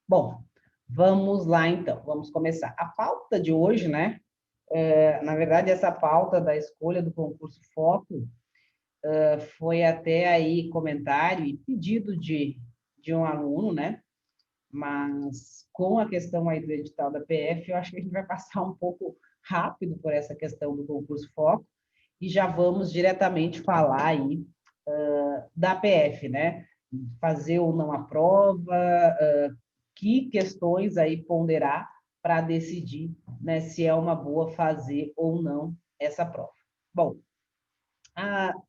Bom, vamos lá então, vamos começar. A pauta de hoje, né? Na verdade, essa pauta da escolha do concurso Foco foi até aí comentário e pedido de um aluno, né? Mas com a questão aí do edital da PF, eu acho que a gente vai passar um pouco rápido por essa questão do concurso Foco e já vamos diretamente falar aí da PF, né? Fazer ou não a prova, que questões aí ponderar para decidir, né, se é uma boa fazer ou não essa prova. Bom,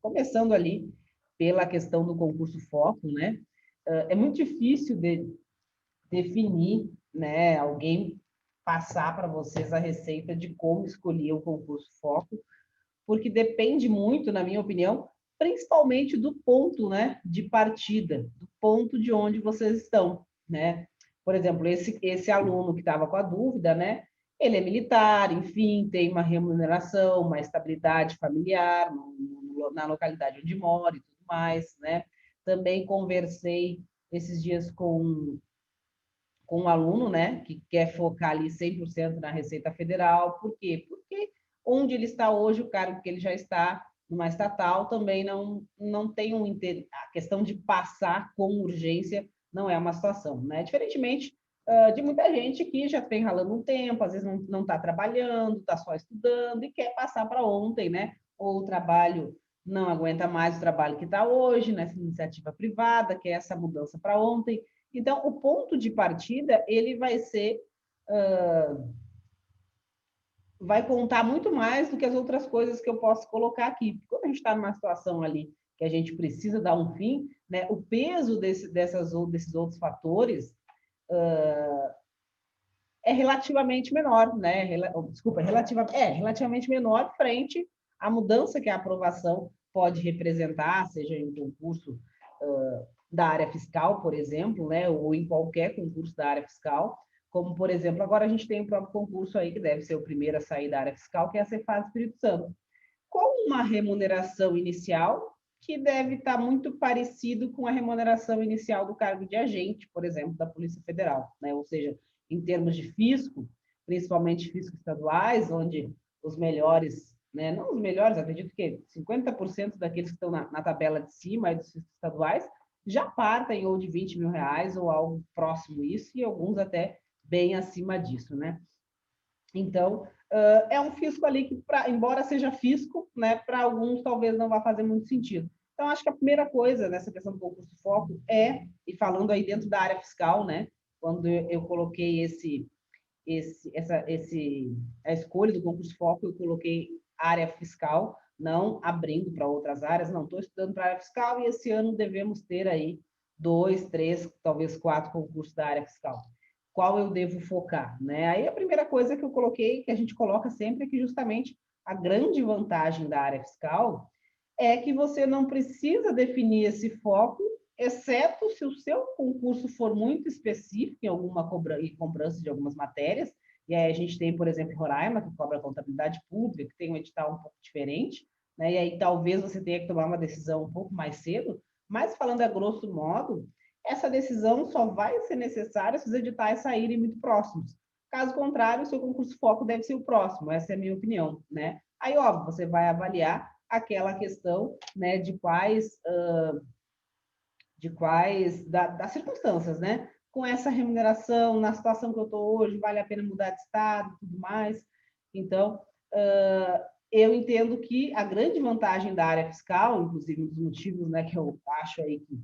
começando ali pela questão do concurso Foco, né? É muito difícil definir, né, alguém passar para vocês a receita de como escolher o concurso Foco, porque depende muito, na minha opinião, principalmente do ponto, né, de partida, do ponto de onde vocês estão, né? Por exemplo, esse aluno que estava com a dúvida, né? Ele é militar, enfim, tem uma remuneração, uma estabilidade familiar na localidade onde mora e tudo mais, né? Também conversei esses dias com um aluno, né, que quer focar ali 100% na Receita Federal. Por quê? Porque onde ele está hoje, o cargo que ele já está, numa estatal, também não tem a questão de passar com urgência não é uma situação, né? Diferentemente de muita gente que já vem ralando um tempo, às vezes não está trabalhando, está só estudando e quer passar para ontem, né? Ou o trabalho não aguenta mais o trabalho que está hoje, nessa iniciativa privada, quer essa mudança para ontem. Então, o ponto de partida, ele vai ser, vai contar muito mais do que as outras coisas que eu posso colocar aqui. Porque quando a gente está numa situação ali que a gente precisa dar um fim, né, o peso desses outros fatores é relativamente menor, né? Desculpa, relativamente menor frente à mudança que a aprovação pode representar, seja em um concurso da área fiscal, por exemplo, né, ou em qualquer concurso da área fiscal, como, por exemplo, agora a gente tem o próprio concurso aí, que deve ser o primeiro a sair da área fiscal, que é a Cefaz Espírito Santo, com uma remuneração inicial que deve estar muito parecido com a remuneração inicial do cargo de agente, por exemplo, da Polícia Federal, né? Ou seja, em termos de fisco, principalmente fiscos estaduais, onde os melhores, né, não os melhores, acredito que 50% daqueles que estão na tabela de cima dos fiscos estaduais já partem ou de 20 mil reais ou algo próximo isso, e alguns até bem acima disso, né? Então, é um fisco ali que, embora seja fisco, né, para alguns talvez não vá fazer muito sentido. Então, acho que a primeira coisa nessa questão do concurso foco e falando aí dentro da área fiscal, né, quando eu coloquei a escolha do concurso foco, eu coloquei área fiscal, não abrindo para outras áreas, não, estou estudando para a área fiscal e esse ano devemos ter aí 2, 3, talvez 4 concursos da área fiscal. Qual eu devo focar, né? Aí a primeira coisa que eu coloquei, que a gente coloca sempre, é que justamente a grande vantagem da área fiscal é que você não precisa definir esse foco, exceto se o seu concurso for muito específico em alguma cobrança de algumas matérias. E aí a gente tem, por exemplo, Roraima, que cobra contabilidade pública, que tem um edital um pouco diferente, né? E aí talvez você tenha que tomar uma decisão um pouco mais cedo, mas falando a grosso modo, essa decisão só vai ser necessária se os editais saírem muito próximos. Caso contrário, o seu concurso foco deve ser o próximo, essa é a minha opinião, né? Aí, óbvio, você vai avaliar aquela questão, né, das circunstâncias, né? Com essa remuneração, na situação que eu estou hoje, vale a pena mudar de estado e tudo mais. Então, eu entendo que a grande vantagem da área fiscal, inclusive um dos motivos, né, que eu acho aí que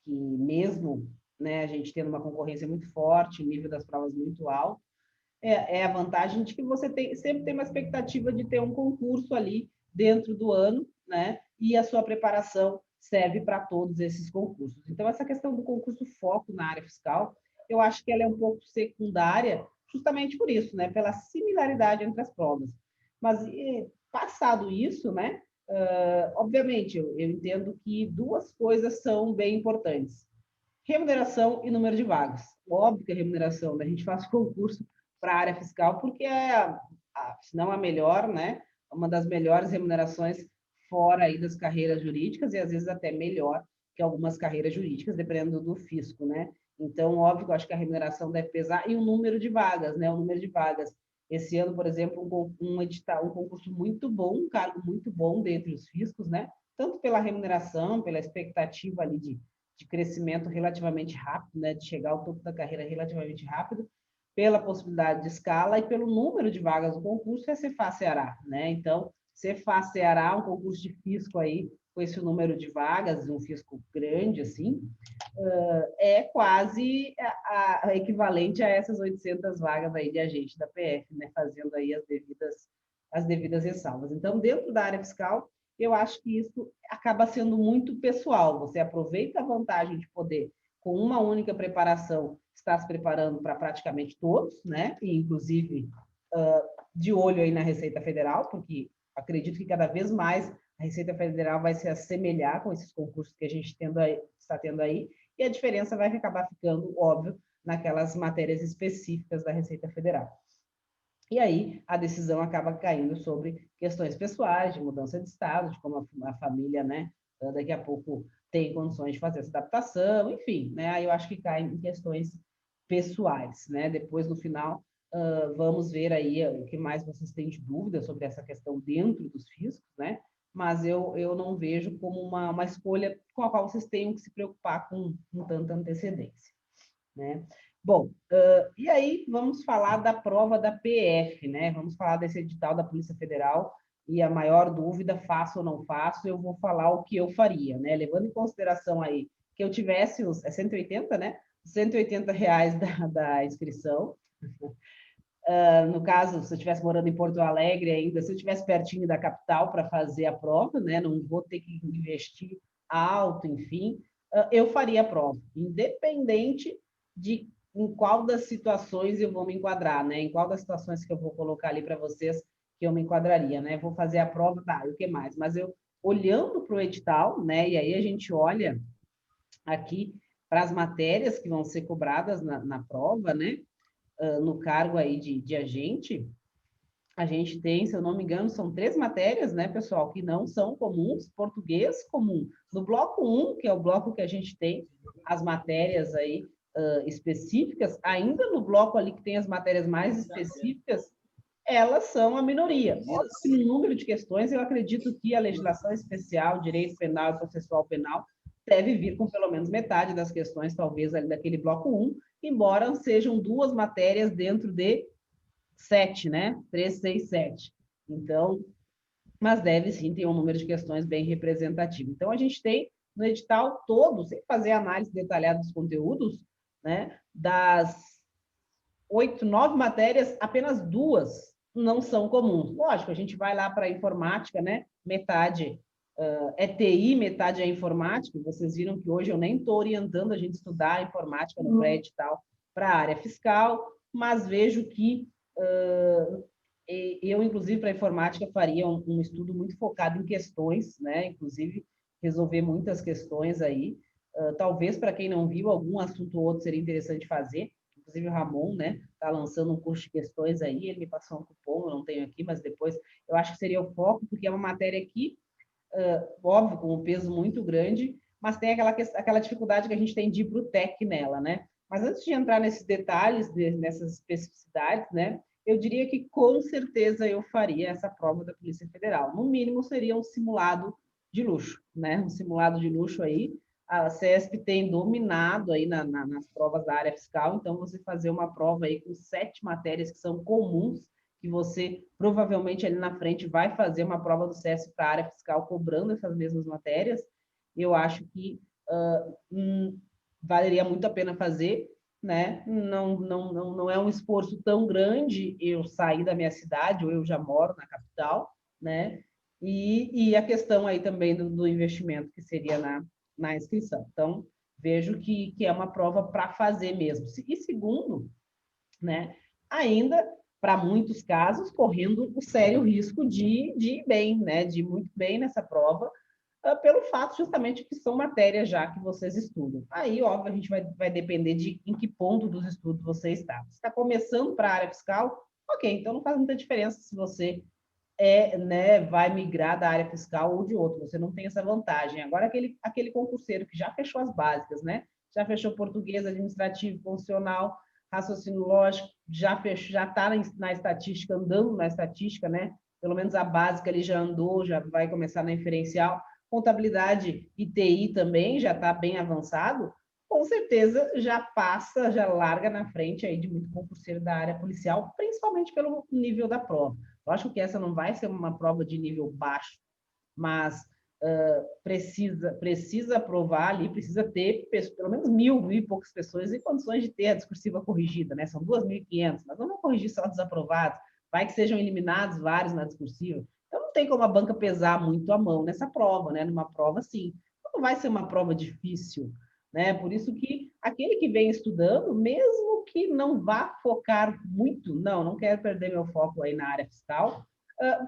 mesmo, né, a gente tendo uma concorrência muito forte, o nível das provas muito alto, é a vantagem de que você sempre tem uma expectativa de ter um concurso ali dentro do ano, né? E a sua preparação serve para todos esses concursos. Então, essa questão do concurso foco na área fiscal, eu acho que ela é um pouco secundária, justamente por isso, né? Pela similaridade entre as provas. Mas, passado isso, né? Obviamente, eu entendo que duas coisas são bem importantes: remuneração e número de vagas. Óbvio que a remuneração, né? A gente faz concurso para a área fiscal porque se não a melhor, né? Uma das melhores remunerações fora aí das carreiras jurídicas e às vezes até melhor que algumas carreiras jurídicas, dependendo do fisco, né? Então, óbvio que eu acho que a remuneração deve pesar, e o número de vagas, né? O número de vagas. Esse ano, por exemplo, um concurso muito bom, um cargo muito bom dentre os fiscos, né? Tanto pela remuneração, pela expectativa ali de crescimento relativamente rápido, né? De chegar ao topo da carreira relativamente rápido, pela possibilidade de escala e pelo número de vagas do concurso, é Cefaz Ceará, né? Então, Cefaz Ceará, um concurso de fisco aí, com esse número de vagas, um fisco grande, assim, é quase a equivalente a essas 800 vagas aí de agente da PF, né? Fazendo aí as devidas ressalvas. Então, dentro da área fiscal, eu acho que isso acaba sendo muito pessoal. Você aproveita a vantagem de poder, com uma única preparação, estar se preparando para praticamente todos, né? E, inclusive, de olho aí na Receita Federal, porque acredito que cada vez mais a Receita Federal vai se assemelhar com esses concursos que a gente está tendo aí, e a diferença vai acabar ficando, óbvio, naquelas matérias específicas da Receita Federal. E aí a decisão acaba caindo sobre questões pessoais, de mudança de estado, de como a família, né, daqui a pouco tem condições de fazer essa adaptação, enfim, né, aí eu acho que cai em questões pessoais, né, depois no final vamos ver aí o que mais vocês têm de dúvida sobre essa questão dentro dos fiscos, né, mas eu não vejo como uma escolha com a qual vocês tenham que se preocupar com tanta antecedência, né. Bom, e aí vamos falar da prova da PF, né? Vamos falar desse edital da Polícia Federal, e a maior dúvida, faço ou não faço, eu vou falar o que eu faria, né? Levando em consideração aí que eu tivesse os 180, né? R$ 180 da inscrição. No caso, se eu estivesse morando em Porto Alegre ainda, se eu estivesse pertinho da capital para fazer a prova, né? Não vou ter que investir alto, enfim, eu faria a prova, independente de em qual das situações eu vou me enquadrar, né? Em qual das situações que eu vou colocar ali para vocês que eu me enquadraria, né? Vou fazer a prova, tá, e o que mais? Mas eu, olhando para o edital, né? E aí a gente olha aqui para as matérias que vão ser cobradas na prova, né? No cargo aí de agente, a gente tem, se eu não me engano, são 3 matérias, né, pessoal, que não são comuns, português comum. No bloco 1, que é o bloco que a gente tem as matérias aí específicas, ainda no bloco ali que tem as matérias mais específicas, elas são a minoria. Óbvio que no número de questões, eu acredito que a legislação especial, direito penal e processual penal, deve vir com pelo menos metade das questões, talvez, ali daquele bloco 1, embora sejam 2 matérias dentro de 7, né? 3, 6, 7. Então, mas deve sim ter um número de questões bem representativo. Então, a gente tem no edital todo, sem fazer análise detalhada dos conteúdos, né? Das 8, 9 matérias, apenas 2 não são comuns. Lógico, a gente vai lá para a informática, né? Metade é TI, metade é informática. Vocês viram que hoje eu nem estou orientando a gente estudar a informática no pré-edital para a área fiscal, mas vejo que eu, inclusive, para a informática, faria um estudo muito focado em questões, né? Inclusive, resolver muitas questões aí. Talvez, para quem não viu, algum assunto ou outro seria interessante fazer. Inclusive, o Ramon, né? Está lançando um curso de questões aí. Ele me passou um cupom, eu não tenho aqui, mas depois eu acho que seria o foco, porque é uma matéria que, óbvio, com um peso muito grande, mas tem aquela dificuldade que a gente tem de ir para o TEC nela, né? Mas antes de entrar nesses detalhes, nessas especificidades, né? Eu diria que com certeza eu faria essa prova da Polícia Federal. No mínimo, seria um simulado de luxo, né? Um simulado de luxo aí. A CESP tem dominado aí nas provas da área fiscal, então você fazer uma prova aí com 7 matérias que são comuns, que você provavelmente ali na frente vai fazer uma prova do CESP para a área fiscal cobrando essas mesmas matérias, eu acho que valeria muito a pena fazer, né? Não é um esforço tão grande eu sair da minha cidade, ou eu já moro na capital, né? E a questão aí também do investimento, que seria na inscrição. Então, vejo que é uma prova para fazer mesmo. E segundo, né? Ainda, para muitos casos, correndo o sério risco de ir bem, né? De ir muito bem nessa prova, pelo fato justamente que são matérias já que vocês estudam. Aí, óbvio, a gente vai depender de em que ponto dos estudos você está. Se está começando para a área fiscal, ok, então não faz muita diferença se você né, vai migrar da área fiscal ou de outro, você não tem essa vantagem. Agora, aquele concurseiro que já fechou as básicas, né, já fechou português, administrativo, funcional, raciocínio lógico, já fechou, já está na estatística, andando na estatística, né, pelo menos a básica ele já andou, já vai começar na inferencial, contabilidade e TI também já está bem avançado, com certeza já passa, já larga na frente aí de muito concurseiro da área policial, principalmente pelo nível da prova. Eu acho que essa não vai ser uma prova de nível baixo, mas precisa aprovar ali, precisa ter pelo menos 1.000 e poucas pessoas em condições de ter a discursiva corrigida, né? São 2.500, mas não vamos corrigir só desaprovados, vai que sejam eliminados vários na discursiva. Então não tem como a banca pesar muito a mão nessa prova, né? Numa prova assim. Não vai ser uma prova difícil, né? Por isso que aquele que vem estudando, mesmo que não vá focar muito, não quero perder meu foco aí na área fiscal,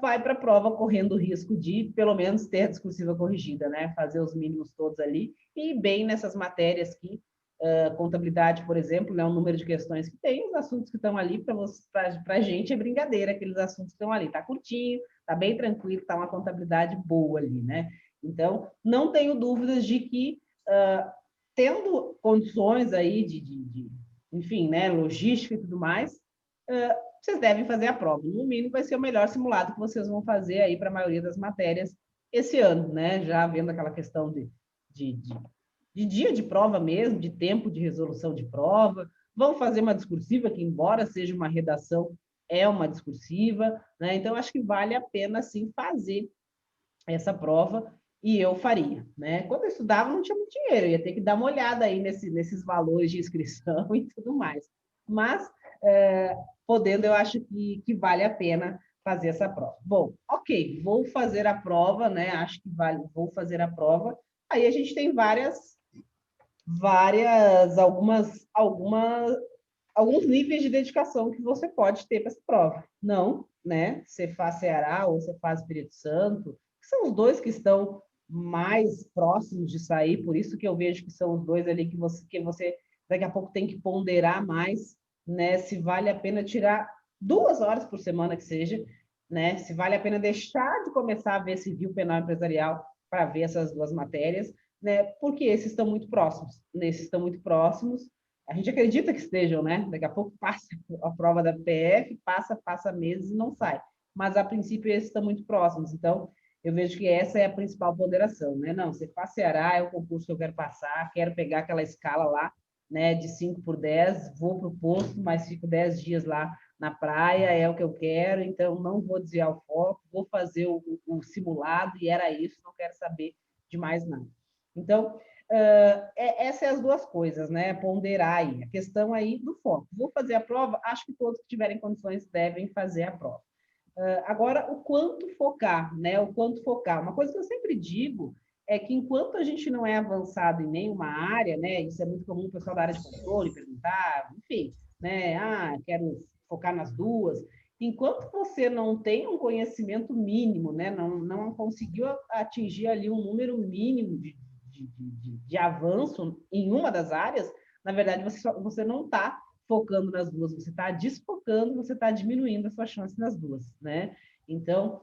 vai para a prova correndo o risco de, pelo menos, ter a discursiva corrigida, né? Fazer os mínimos todos ali e bem nessas matérias que, contabilidade, por exemplo, né? O número de questões que tem, os assuntos que estão ali para a gente é brincadeira, aqueles assuntos que estão ali. Está curtinho, está bem tranquilo, está uma contabilidade boa ali, né? Então, não tenho dúvidas de que, tendo condições aí enfim, né, logística e tudo mais, vocês devem fazer a prova. No mínimo, vai ser o melhor simulado que vocês vão fazer aí para a maioria das matérias esse ano, né? Já vendo aquela questão de dia de prova mesmo, de tempo de resolução de prova. Vão fazer uma discursiva, que embora seja uma redação, é uma discursiva, né? Então, acho que vale a pena, sim, fazer essa prova, e eu faria, né? Quando eu estudava, não tinha muito dinheiro, eu ia ter que dar uma olhada aí nesses valores de inscrição e tudo mais. Mas, podendo, eu acho que vale a pena fazer essa prova. Bom, ok, vou fazer a prova, né? Acho que vale, vou fazer a prova. Aí a gente tem alguns níveis de dedicação que você pode ter para essa prova. Não, né? Você faz Ceará ou você faz Espírito Santo, que são os dois que estão mais próximos de sair, por isso que eu vejo que são os dois ali que você daqui a pouco tem que ponderar mais, né? Se vale a pena tirar 2 horas por semana que seja, né? Se vale a pena deixar de começar a ver civil, penal e empresarial para ver essas duas matérias, né? Porque esses estão muito próximos. Nesses estão muito próximos, a gente acredita que estejam, né? Daqui a pouco passa a prova da PF, passa meses e não sai. Mas, a princípio, esses estão muito próximos. Então, eu vejo que essa é a principal ponderação, né? Não, você faz Ceará, é o concurso que eu quero passar, quero pegar aquela escala lá, né, de 5 por 10, vou para o posto, mas fico 10 dias lá na praia, é o que eu quero, então não vou desviar o foco, vou fazer o simulado, e era isso, não quero saber de mais nada. Então, essas são as duas coisas, né? Ponderar aí. A questão aí do foco. Vou fazer a prova? Acho que todos que tiverem condições devem fazer a prova. Agora, o quanto focar, né? O quanto focar. Uma coisa que eu sempre digo é que enquanto a gente não é avançado em nenhuma área, né? Isso é muito comum o pessoal da área de controle perguntar, enfim, né? Quero focar nas duas. Enquanto você não tem um conhecimento mínimo, né? Não conseguiu atingir ali um número mínimo de avanço em uma das áreas, na verdade, você não está focando nas duas, você está desfocando, você está diminuindo a sua chance nas duas, né? Então,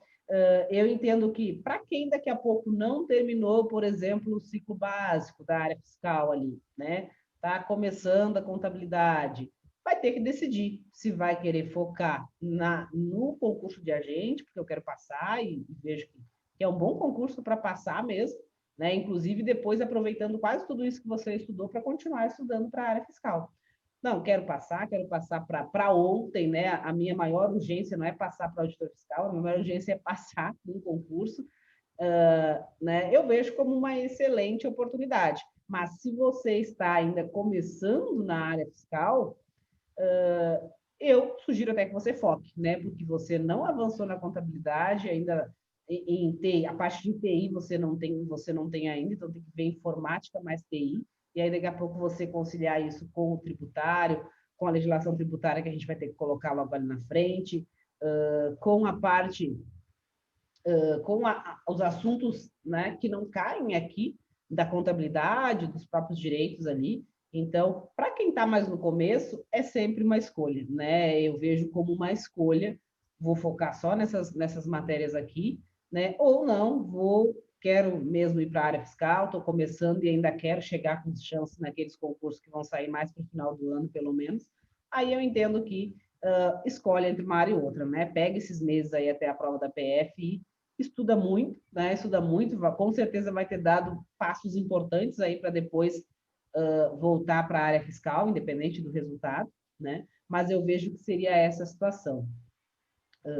eu entendo que, para quem daqui a pouco não terminou, por exemplo, o ciclo básico da área fiscal ali, né? Está começando a contabilidade, vai ter que decidir se vai querer focar no concurso de agente, porque eu quero passar e vejo que é um bom concurso para passar mesmo, né? Inclusive depois aproveitando quase tudo isso que você estudou para continuar estudando para a área fiscal. Não, quero passar para ontem, né? A minha maior urgência não é passar para auditor fiscal, a minha maior urgência é passar num concurso, né? Eu vejo como uma excelente oportunidade. Mas se você está ainda começando na área fiscal, eu sugiro até que você foque, né? Porque você não avançou na contabilidade ainda. Em TI, a parte de TI você não tem ainda, então tem que ver informática mais TI, e aí daqui a pouco você conciliar isso com o tributário, com a legislação tributária que a gente vai ter que colocar logo ali na frente, com a parte, os assuntos, né, que não caem aqui, da contabilidade, dos próprios direitos ali. Então, para quem está mais no começo, é sempre uma escolha, né? Eu vejo como uma escolha vou focar só nessas matérias aqui, né? Ou não, quero mesmo ir para a área fiscal, estou começando e ainda quero chegar com chance naqueles concursos que vão sair mais para o final do ano, pelo menos. Aí eu entendo que escolhe entre uma área e outra, né? Pega esses meses aí até a prova da PF e estuda muito, né? Estuda muito, com certeza vai ter dado passos importantes aí para depois voltar para a área fiscal, independente do resultado, né? Mas eu vejo que seria essa a situação,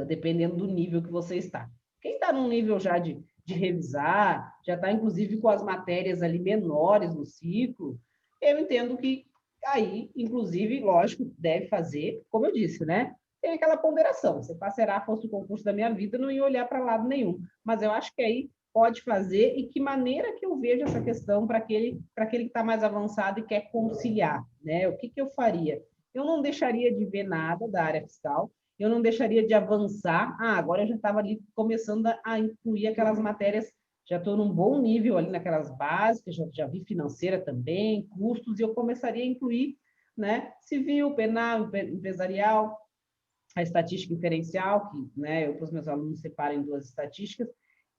dependendo do nível que você está. Quem está num nível já de revisar, já está inclusive com as matérias ali menores no ciclo, eu entendo que aí, inclusive, lógico, deve fazer, como eu disse, né? Tem aquela ponderação. Se passará fosse o concurso da minha vida, não ia olhar para lado nenhum. Mas eu acho que aí pode fazer e que maneira que eu vejo essa questão para aquele que está mais avançado e quer conciliar, né? O que eu faria? Eu não deixaria de ver nada da área fiscal, eu não deixaria de avançar. Agora eu já estava ali começando a incluir aquelas matérias, já estou num bom nível ali naquelas básicas, já vi financeira também, custos, e eu começaria a incluir, né, civil, penal, empresarial, a estatística inferencial, que, né, eu para os meus alunos separo em duas estatísticas.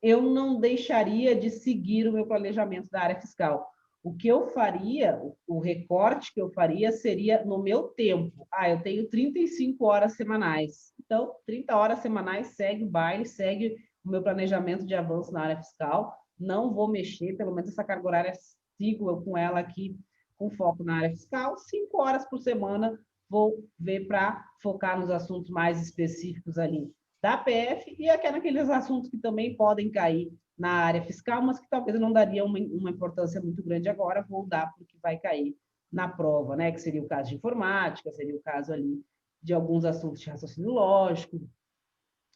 Eu não deixaria de seguir o meu planejamento da área fiscal. O que eu faria, o recorte que eu faria seria no meu tempo. Eu tenho 35 horas semanais. Então, 30 horas semanais segue o baile, segue o meu planejamento de avanço na área fiscal. Não vou mexer, pelo menos essa carga horária sigo com ela aqui, com foco na área fiscal. 5 horas por semana vou ver para focar nos assuntos mais específicos ali da PF e até naqueles assuntos que também podem cair na área fiscal, mas que talvez eu não daria uma importância muito grande agora, vou dar porque vai cair na prova, né? Que seria o caso de informática, seria o caso ali de alguns assuntos de raciocínio lógico,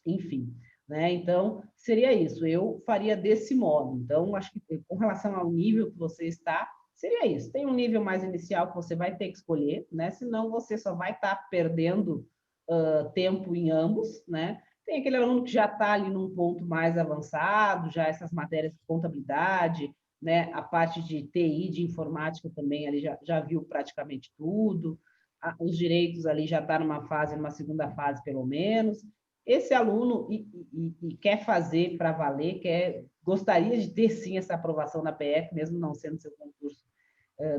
enfim. Né? Então, seria isso, eu faria desse modo. Então, acho que com relação ao nível que você está, seria isso. Tem um nível mais inicial que você vai ter que escolher, né? Senão você só vai estar perdendo tempo em ambos, né? Tem aquele aluno que já está ali num ponto mais avançado, já essas matérias de contabilidade, né? A parte de TI, de informática também, ali já viu praticamente tudo. Os direitos ali já está numa segunda fase, pelo menos. Esse aluno e quer fazer para valer, gostaria de ter sim essa aprovação na PF, mesmo não sendo seu concurso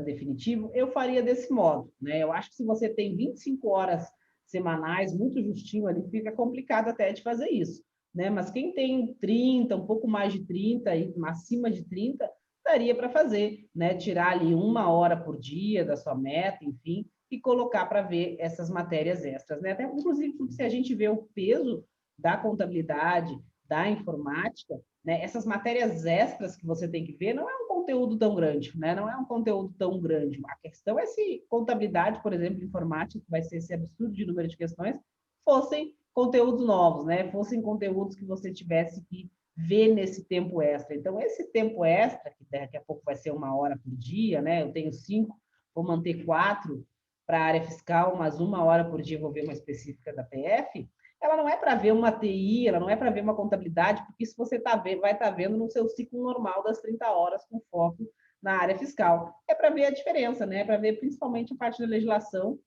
definitivo, eu faria desse modo, né? Eu acho que se você tem 25 horas semanais, muito justinho ali, fica complicado até de fazer isso, né? Mas quem tem 30, um pouco mais de 30, acima de 30, daria para fazer, né? Tirar ali 1 hora por dia da sua meta, enfim, e colocar para ver essas matérias extras, né? Até, inclusive, porque se a gente vê o peso da contabilidade, da informática, né? Essas matérias extras que você tem que ver não é um conteúdo tão grande, né? Não é um conteúdo tão grande. A questão é se contabilidade, por exemplo, informática, que vai ser esse absurdo de número de questões, fossem conteúdos novos, né? Fossem conteúdos que você tivesse que ver nesse tempo extra. Então, esse tempo extra, que daqui a pouco vai ser 1 hora por dia, né? Eu tenho 5, vou manter 4 para a área fiscal, mas 1 hora por dia vou ver uma específica da PF, ela não é para ver uma TI, ela não é para ver uma contabilidade, porque isso você vai estar vendo no seu ciclo normal das 30 horas com foco na área fiscal. É para ver a diferença, né? É para ver principalmente a parte da legislação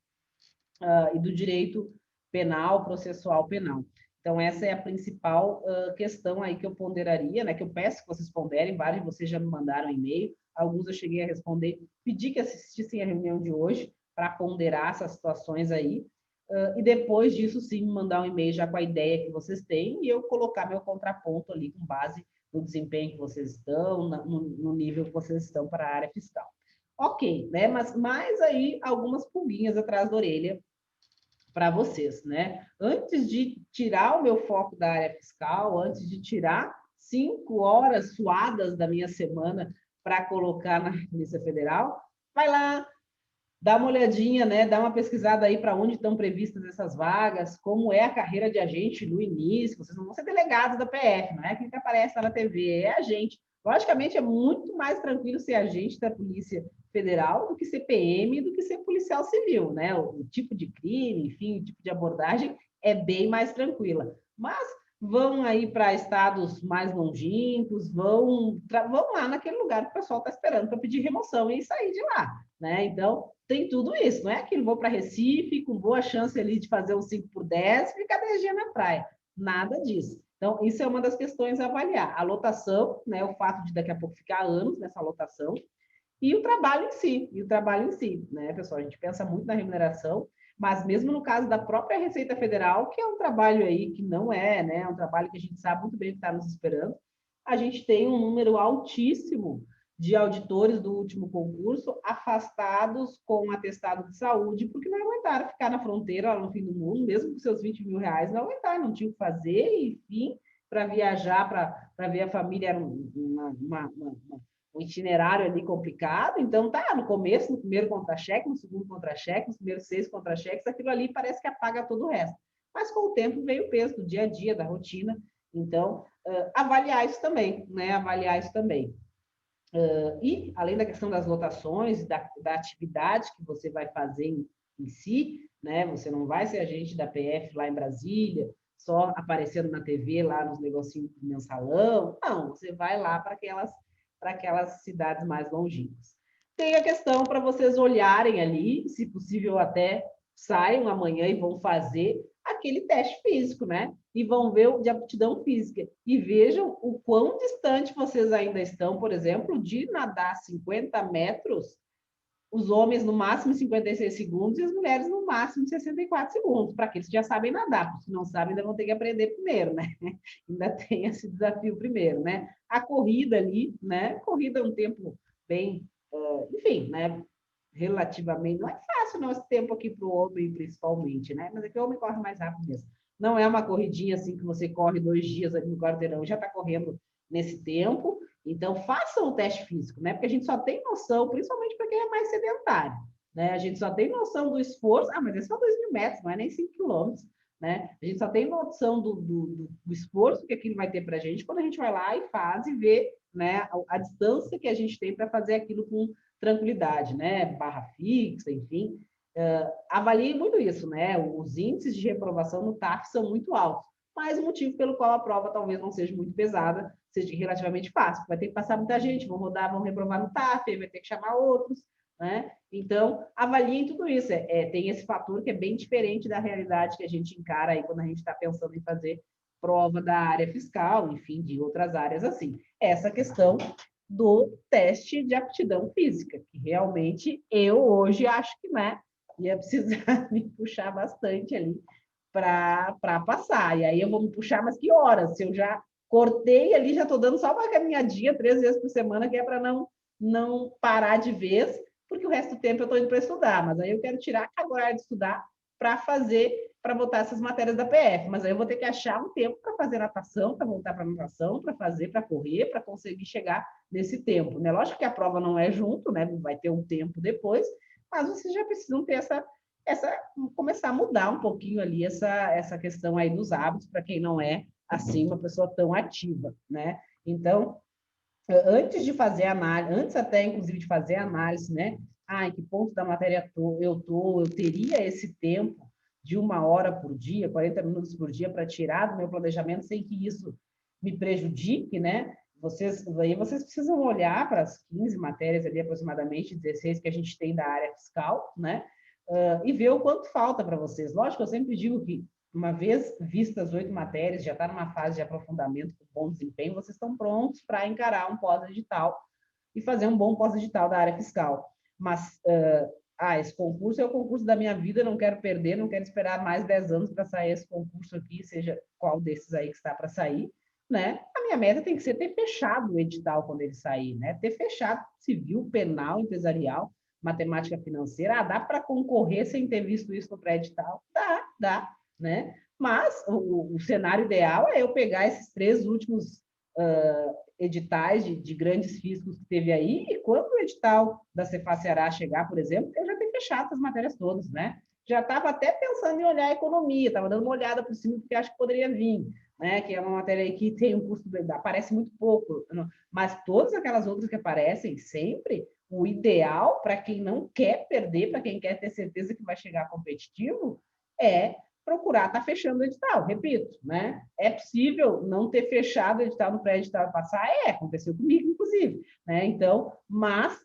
e do direito penal, processual penal. Então, essa é a principal questão aí que eu ponderaria, né? Que eu peço que vocês ponderem, vários de vocês já me mandaram e-mail, alguns eu cheguei a responder, pedi que assistissem a reunião de hoje para ponderar essas situações aí, e depois disso, sim, me mandar um e-mail já com a ideia que vocês têm e eu colocar meu contraponto ali com base no desempenho que vocês estão, no nível que vocês estão para a área fiscal. Ok, né? Mas mais aí algumas pulguinhas atrás da orelha para vocês, né? Antes de tirar o meu foco da área fiscal, antes de tirar 5 horas suadas da minha semana para colocar na Polícia Federal, vai lá, dá uma olhadinha, né? Dá uma pesquisada aí para onde estão previstas essas vagas, como é a carreira de agente no início. Vocês não vão ser delegados da PF, não é quem que aparece lá na TV, é agente. Logicamente, é muito mais tranquilo ser agente da Polícia Federal do que ser PM, do que ser policial civil, né? O tipo de crime, enfim, o tipo de abordagem é bem mais tranquila. Mas vão aí para estados mais longínquos, vão lá naquele lugar que o pessoal está esperando para pedir remoção e sair de lá, né? Então, tem tudo isso, não é que vou para Recife com boa chance ali de fazer um 5 por 10 e ficar 10 dias na praia. nada disso. Então, isso é uma das questões a avaliar. A lotação, né, o fato de daqui a pouco ficar anos nessa lotação, e o trabalho em si, né, pessoal? A gente pensa muito na remuneração, mas mesmo no caso da própria Receita Federal, que é um trabalho aí que não é, né, um trabalho que a gente sabe muito bem o que está nos esperando, a gente tem um número altíssimo de auditores do último concurso afastados com atestado de saúde, porque não aguentaram ficar na fronteira, lá no fim do mundo, mesmo com seus 20 mil reais, não aguentaram, não tinham o que fazer, enfim, para viajar, para ver a família, era um itinerário ali complicado, então tá, no começo, no primeiro contra-cheque, no segundo contra-cheque, nos primeiros 6 contra-cheques, aquilo ali parece que apaga todo o resto. Mas com o tempo veio o peso do dia a dia, da rotina, então, avaliar isso também, né? Avaliar isso também. E, além da questão das lotações, da atividade que você vai fazer em si, né? Você não vai ser agente da PF lá em Brasília, só aparecendo na TV, lá nos negocinhos do mensalão. Não, você vai lá para aquelas cidades mais longínquas. Tem a questão para vocês olharem ali, se possível até saiam amanhã e vão fazer aquele teste físico, né? E vão ver o de aptidão física. E vejam o quão distante vocês ainda estão, por exemplo, de nadar 50 metros, os homens no máximo 56 segundos e as mulheres no máximo 64 segundos, para aqueles que já sabem nadar, porque se não sabem ainda vão ter que aprender primeiro, né? Ainda tem esse desafio primeiro, né? A corrida ali, né? Corrida é um tempo bem, enfim, né? Relativamente, não é fácil não esse tempo aqui para o homem principalmente, né? Mas é que o homem corre mais rápido mesmo. Não é uma corridinha assim que você corre 2 dias ali no quarteirão, já está correndo nesse tempo. Então, façam o teste físico, né? Porque a gente só tem noção, principalmente para quem é mais sedentário, né? A gente só tem noção do esforço, mas é só 2.000 metros, não é nem 5 quilômetros, né? A gente só tem noção do esforço que aquilo vai ter para a gente quando a gente vai lá e faz e vê, né, a distância que a gente tem para fazer aquilo com tranquilidade, né? Barra fixa, enfim. Avalie muito isso, né? Os índices de reprovação no TAF são muito altos, mas o motivo pelo qual a prova talvez não seja muito pesada, seja relativamente fácil. Vai ter que passar muita gente, vão rodar, vão reprovar no TAF, vai ter que chamar outros, né? Então, avaliem tudo isso. Tem esse fator que é bem diferente da realidade que a gente encara aí quando a gente está pensando em fazer prova da área fiscal, enfim, de outras áreas assim. Essa questão do teste de aptidão física, que realmente eu hoje acho que, né, ia precisar me puxar bastante ali para passar. E aí eu vou me puxar, mas que horas? Se eu já cortei ali, já estou dando só uma caminhadinha 3 vezes por semana, que é para não parar de vez, porque o resto do tempo eu estou indo para estudar, mas aí eu quero tirar a carga horária de estudar para fazer, para botar essas matérias da PF, mas aí eu vou ter que achar um tempo para fazer natação, para voltar para natação, para fazer, para correr, para conseguir chegar nesse tempo, né? Lógico que a prova não é junto, né? Vai ter um tempo depois, mas vocês já precisam ter começar a mudar um pouquinho ali essa questão aí dos hábitos para quem não é assim uma pessoa tão ativa, né? Então, antes de fazer análise, antes até inclusive de fazer análise, né? Em que ponto da matéria eu teria esse tempo de 1 hora por dia, 40 minutos por dia para tirar do meu planejamento sem que isso me prejudique, né? Aí vocês precisam olhar para as 15 matérias ali, aproximadamente 16 que a gente tem da área fiscal, né? E ver o quanto falta para vocês. Lógico, eu sempre digo que, uma vez vistas as 8 matérias, já está numa fase de aprofundamento com bom desempenho, vocês estão prontos para encarar um pós-edital e fazer um bom pós-edital da área fiscal. Mas, esse concurso é o concurso da minha vida, não quero perder, não quero esperar mais 10 anos para sair esse concurso aqui, seja qual desses aí que está para sair, né? A minha meta tem que ser ter fechado o edital quando ele sair, né? Ter fechado civil, penal, empresarial, matemática financeira. Dá para concorrer sem ter visto isso no pré-edital? Dá, né? Mas o cenário ideal é eu pegar esses 3 últimos editais de grandes físicos que teve aí, e quando o edital da Cefaz Ceará chegar, por exemplo, eu já tenho fechado as matérias todas, né? Já estava até pensando em olhar a economia, estava dando uma olhada por cima, porque acho que poderia vir, né? Que é uma matéria aí que tem um custo, aparece muito pouco, mas todas aquelas outras que aparecem sempre, o ideal para quem não quer perder, para quem quer ter certeza que vai chegar competitivo, é procurar estar fechando o edital, repito, né? É possível não ter fechado o edital no pré-edital e passar? Aconteceu comigo, inclusive, né? Então, mas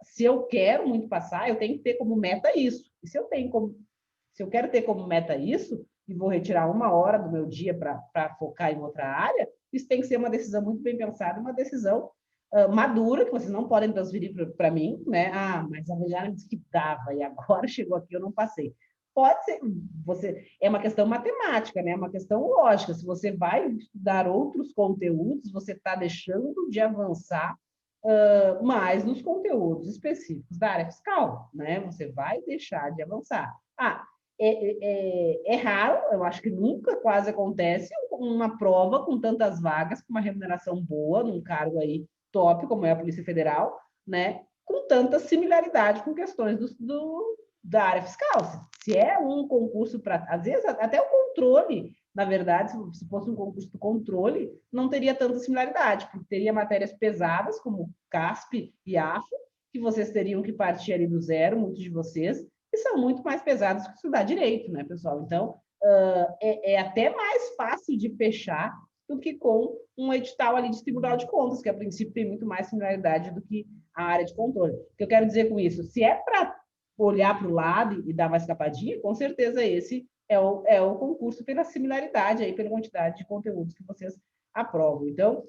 se eu quero muito passar, eu tenho que ter como meta isso. E se eu quero ter como meta isso, e vou retirar 1 hora do meu dia para focar em outra área, isso tem que ser uma decisão muito bem pensada, uma decisão madura, que vocês não podem transferir para mim, né? Ah, mas a Vejana disse que dava, e agora chegou aqui, eu não passei. Pode ser, é uma questão matemática, né? É uma questão lógica. Se você vai estudar outros conteúdos, você está deixando de avançar mais nos conteúdos específicos da área fiscal, né? Você vai deixar de avançar. É raro, eu acho que nunca quase acontece uma prova com tantas vagas, com uma remuneração boa, num cargo aí top, como é a Polícia Federal, né? Com tanta similaridade com questões da área fiscal. Se é um concurso para... Às vezes, até o controle, na verdade, se fosse um concurso de controle, não teria tanta similaridade, porque teria matérias pesadas, como CASP e AFO, que vocês teriam que partir ali do zero, muitos de vocês, que são muito mais pesados que estudar direito, né, pessoal? Então, é até mais fácil de fechar do que com um edital ali de Tribunal de Contas, que a princípio tem muito mais similaridade do que a área de controle. O que eu quero dizer com isso? Se é para olhar para o lado e dar uma escapadinha, com certeza esse é o concurso pela similaridade, aí, pela quantidade de conteúdos que vocês aprovam. Então,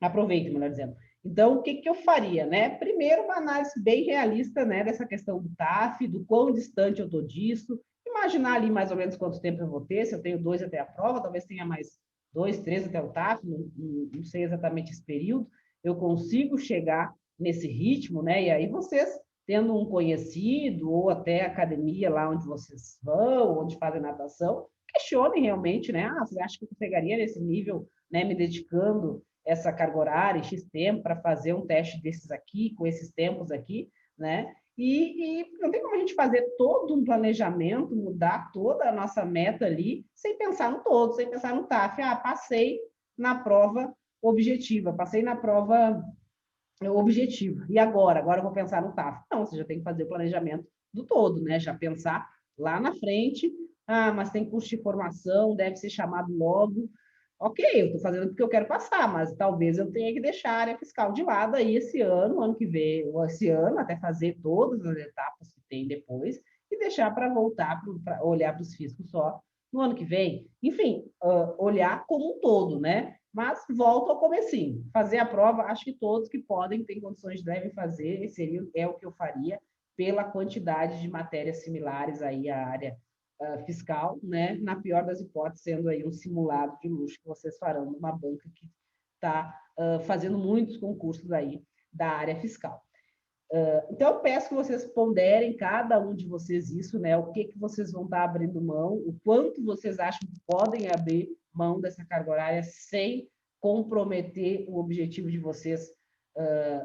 aproveitem, melhor dizendo. Então, o que eu faria, né? Primeiro, uma análise bem realista, né, dessa questão do TAF, do quão distante eu estou disso, imaginar ali mais ou menos quanto tempo eu vou ter, se eu tenho 2 até a prova, talvez tenha mais 2, 3 até o TAF, não sei exatamente esse período, eu consigo chegar nesse ritmo, né? E aí vocês, tendo um conhecido ou até academia lá onde vocês vão, onde fazem natação, questionem realmente, né? Ah, você acha que eu pegaria nesse nível, né, me dedicando essa carga horária, X tempo, para fazer um teste desses aqui, com esses tempos aqui, né? E não tem como a gente fazer todo um planejamento, mudar toda a nossa meta ali, sem pensar no todo, sem pensar no TAF. Ah, passei na prova objetiva, passei na prova objetiva. E agora? Agora eu vou pensar no TAF. Não, você já tem que fazer o planejamento do todo, né? Já pensar lá na frente. Ah, mas tem curso de formação, deve ser chamado logo. Ok, eu estou fazendo porque eu quero passar, mas talvez eu tenha que deixar a área fiscal de lado aí esse ano que vem, ou esse ano, até fazer todas as etapas que tem depois, e deixar para voltar, para olhar para os fiscos só no ano que vem. Enfim, olhar como um todo, né? Mas volto ao comecinho. Fazer a prova, acho que todos que podem, têm condições, devem fazer, é o que eu faria, pela quantidade de matérias similares aí à área fiscal, né? Na pior das hipóteses, sendo aí um simulado de luxo que vocês farão numa banca que está fazendo muitos concursos aí da área fiscal. Então, eu peço que vocês ponderem, cada um de vocês, isso, né? O que vocês vão estar abrindo mão, o quanto vocês acham que podem abrir mão dessa carga horária sem comprometer o objetivo de vocês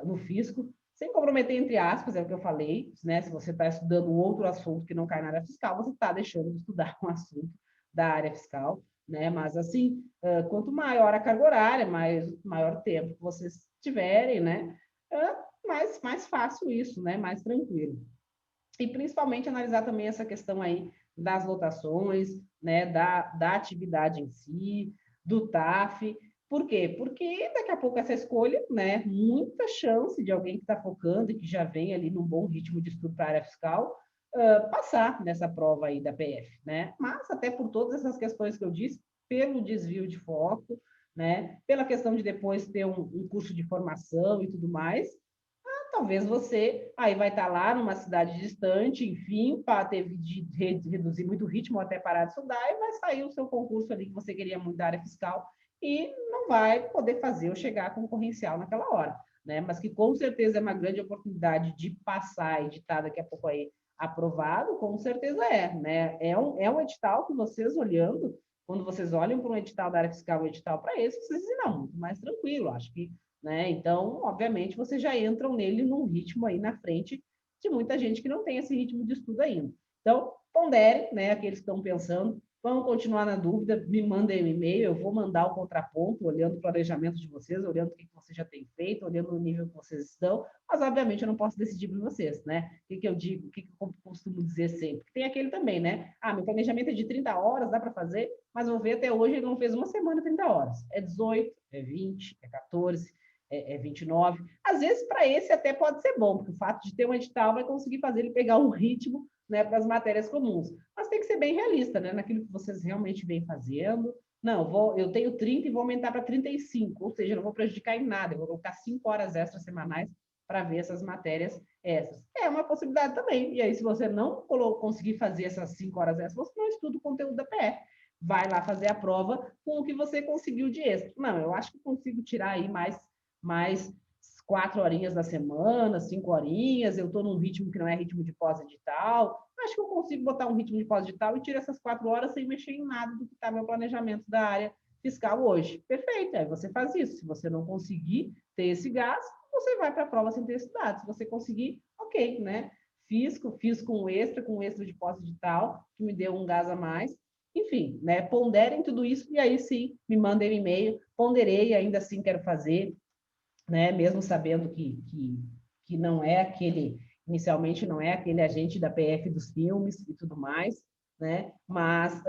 no fisco, sem comprometer, entre aspas, é o que eu falei, né? Se você está estudando outro assunto que não cai na área fiscal, você está deixando de estudar um assunto da área fiscal, né? Mas, assim, quanto maior a carga horária, maior tempo que vocês tiverem, né? Mais fácil isso, né? Mais tranquilo. E principalmente analisar também essa questão aí das lotações, né? Da atividade em si, do TAF. Por quê? Porque daqui a pouco essa escolha, né? Muita chance de alguém que está focando e que já vem ali num bom ritmo de estudo para a área fiscal passar nessa prova aí da PF, né? Mas até por todas essas questões que eu disse, pelo desvio de foco, né? Pela questão de depois ter um curso de formação e tudo mais, talvez você aí vai estar lá numa cidade distante, enfim, para ter de reduzir muito o ritmo ou até parar de estudar, e vai sair o seu concurso ali que você queria muito da área fiscal e não vai poder fazer ou chegar a concorrencial naquela hora, né? Mas que com certeza é uma grande oportunidade de passar e de estar daqui a pouco aí aprovado, com certeza né? É um edital que vocês olhando, quando vocês olham para um edital da área fiscal, um edital para esse, vocês dizem, não, muito mais tranquilo, acho que, né? Então, obviamente, vocês já entram nele num ritmo aí na frente de muita gente que não tem esse ritmo de estudo ainda. Então, ponderem, né, aqueles que estão pensando, vão continuar na dúvida, me mandem um e-mail, eu vou mandar o contraponto, olhando o planejamento de vocês, olhando o que vocês já têm feito, olhando o nível que vocês estão, mas, obviamente, eu não posso decidir por vocês, né? O que eu digo, o que eu costumo dizer sempre? Tem aquele também, né? Ah, meu planejamento é de 30 horas, dá para fazer, mas vou ver até hoje ele não fez uma semana 30 horas. É 18, é 20, é 14, é 29. Às vezes, para esse até pode ser bom, porque o fato de ter um edital vai conseguir fazer ele pegar um ritmo, né, para as matérias comuns. Mas tem que ser bem realista, né, naquilo que vocês realmente vêm fazendo. Não, eu tenho 30 e vou aumentar para 35, ou seja, não vou prejudicar em nada, eu vou colocar 5 horas extras semanais para ver essas matérias extras. É uma possibilidade também. E aí, se você não conseguir fazer essas 5 horas extras, você não estuda o conteúdo da PF. Vai lá fazer a prova com o que você conseguiu de extra. Não, eu acho que consigo tirar aí mais 4 horinhas da semana, 5 horinhas, eu estou num ritmo que não é ritmo de pós-edital, acho que eu consigo botar um ritmo de pós-edital e tirar essas 4 horas sem mexer em nada do que está meu planejamento da área fiscal hoje. Perfeito, aí você faz isso. Se você não conseguir ter esse gasto, você vai para a prova sem ter estudado. Se você conseguir, ok, né? Fiz com um extra de pós-edital, que me deu um gás a mais. Enfim, né? Ponderem tudo isso e aí sim, me mandem um e-mail. Ponderei, ainda assim quero fazer, né? Mesmo sabendo que não é aquele, inicialmente não é aquele agente da PF dos filmes e tudo mais, né? Mas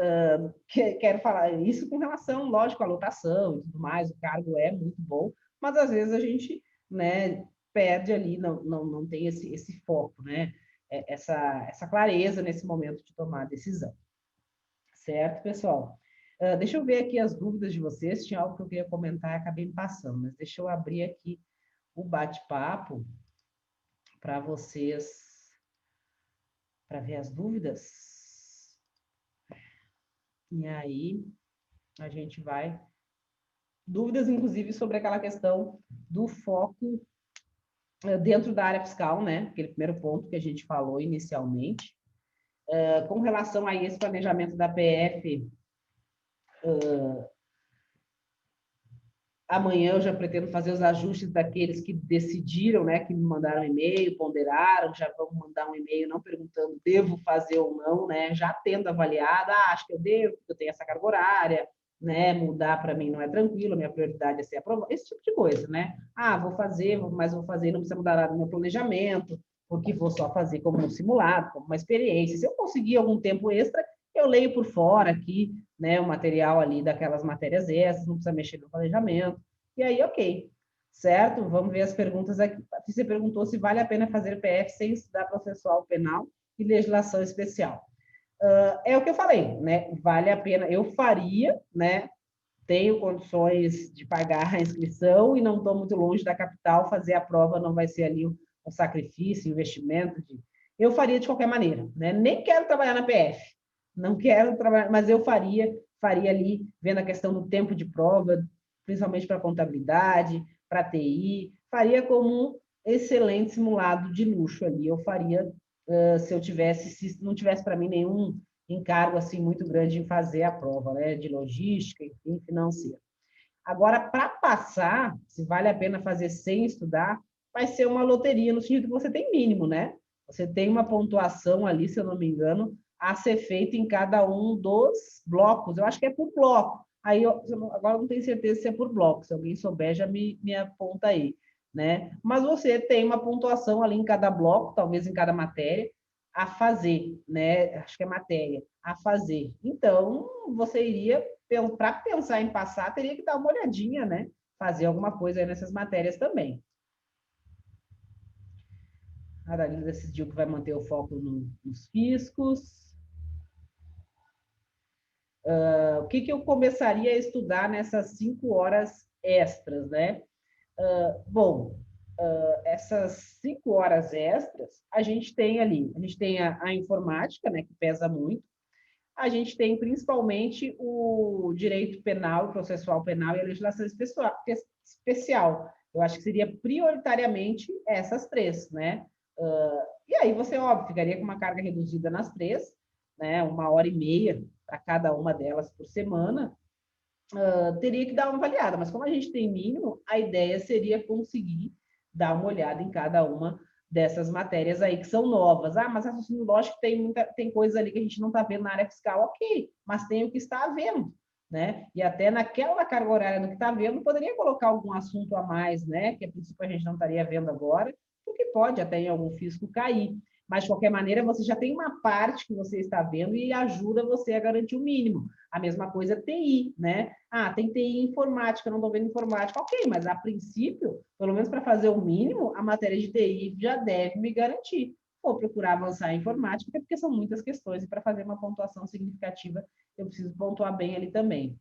quero falar isso com relação, lógico, à lotação e tudo mais, o cargo é muito bom, mas às vezes a gente, né, perde ali, não tem esse foco, né? Essa clareza nesse momento de tomar a decisão. Certo, pessoal? Deixa eu ver aqui as dúvidas de vocês. Tinha algo que eu queria comentar e acabei me passando, mas deixa eu abrir aqui o bate-papo para vocês, para ver as dúvidas. E aí a gente vai. Dúvidas, inclusive, sobre aquela questão do foco dentro da área fiscal, né? Aquele primeiro ponto que a gente falou inicialmente. Com relação a esse planejamento da PF, amanhã eu já pretendo fazer os ajustes daqueles que decidiram, né, que me mandaram e-mail, ponderaram, já vão mandar um e-mail não perguntando devo fazer ou não, né, já tendo avaliado, acho que eu devo, porque eu tenho essa carga horária, né, mudar para mim não é tranquilo, minha prioridade é ser aprovado, esse tipo de coisa, né? Vou fazer, mas vou fazer, não precisa mudar nada no meu planejamento, porque vou só fazer como um simulado, como uma experiência. Se eu conseguir algum tempo extra, eu leio por fora aqui, né, o material ali daquelas matérias essas, não precisa mexer no planejamento. E aí, ok. Certo? Vamos ver as perguntas aqui. A Patrícia perguntou se vale a pena fazer PF sem estudar processual penal e legislação especial. É o que eu falei, né? Vale a pena. Eu faria, né? Tenho condições de pagar a inscrição e não estou muito longe da capital, fazer a prova não vai ser ali um sacrifício, investimento. Eu faria de qualquer maneira, né? Nem quero trabalhar na PF, não quero trabalhar, mas eu faria ali, vendo a questão do tempo de prova, principalmente para contabilidade, para TI, faria como um excelente simulado de luxo ali. Eu faria se eu tivesse, se não tivesse para mim nenhum encargo assim muito grande em fazer a prova, né, de logística, enfim, financeira. Agora, para passar, se vale a pena fazer sem estudar, vai ser uma loteria no sentido que você tem mínimo, né? Você tem uma pontuação ali, se eu não me engano, a ser feita em cada um dos blocos. Eu acho que é por bloco. Aí, agora eu não tenho certeza se é por bloco. Se alguém souber, já me aponta aí, né? Mas você tem uma pontuação ali em cada bloco, talvez em cada matéria, a fazer, né? Acho que é matéria, a fazer. Então, você iria, para pensar em passar, teria que dar uma olhadinha, né? Fazer alguma coisa aí nessas matérias também. A Dalila decidiu que vai manter o foco nos fiscos. O que eu começaria a estudar nessas 5 horas extras, né? Bom, essas 5 horas extras, a gente tem ali, a gente tem a informática, né, que pesa muito, a gente tem principalmente o direito penal, processual penal e a legislação especial. Eu acho que seria prioritariamente essas três, né? E aí você, óbvio, ficaria com uma carga reduzida nas três, né? 1h30 para cada uma delas por semana, teria que dar uma avaliada, mas como a gente tem mínimo, a ideia seria conseguir dar uma olhada em cada uma dessas matérias aí que são novas. Mas raciocínio lógico tem coisa ali que a gente não está vendo na área fiscal, ok, mas tem o que está vendo, né? E até naquela carga horária do que está vendo, poderia colocar algum assunto a mais, né? Que a princípio a gente não estaria vendo agora, porque pode até em algum fisco cair. mas de qualquer maneira você já tem uma parte que você está vendo e ajuda você a garantir o mínimo. A mesma coisa TI, né? Ah, tem TI informática, não estou vendo informática, ok, mas a princípio, pelo menos para fazer o mínimo, a matéria de TI já deve me garantir. Vou procurar avançar em informática, porque são muitas questões, e para fazer uma pontuação significativa, eu preciso pontuar bem ali também.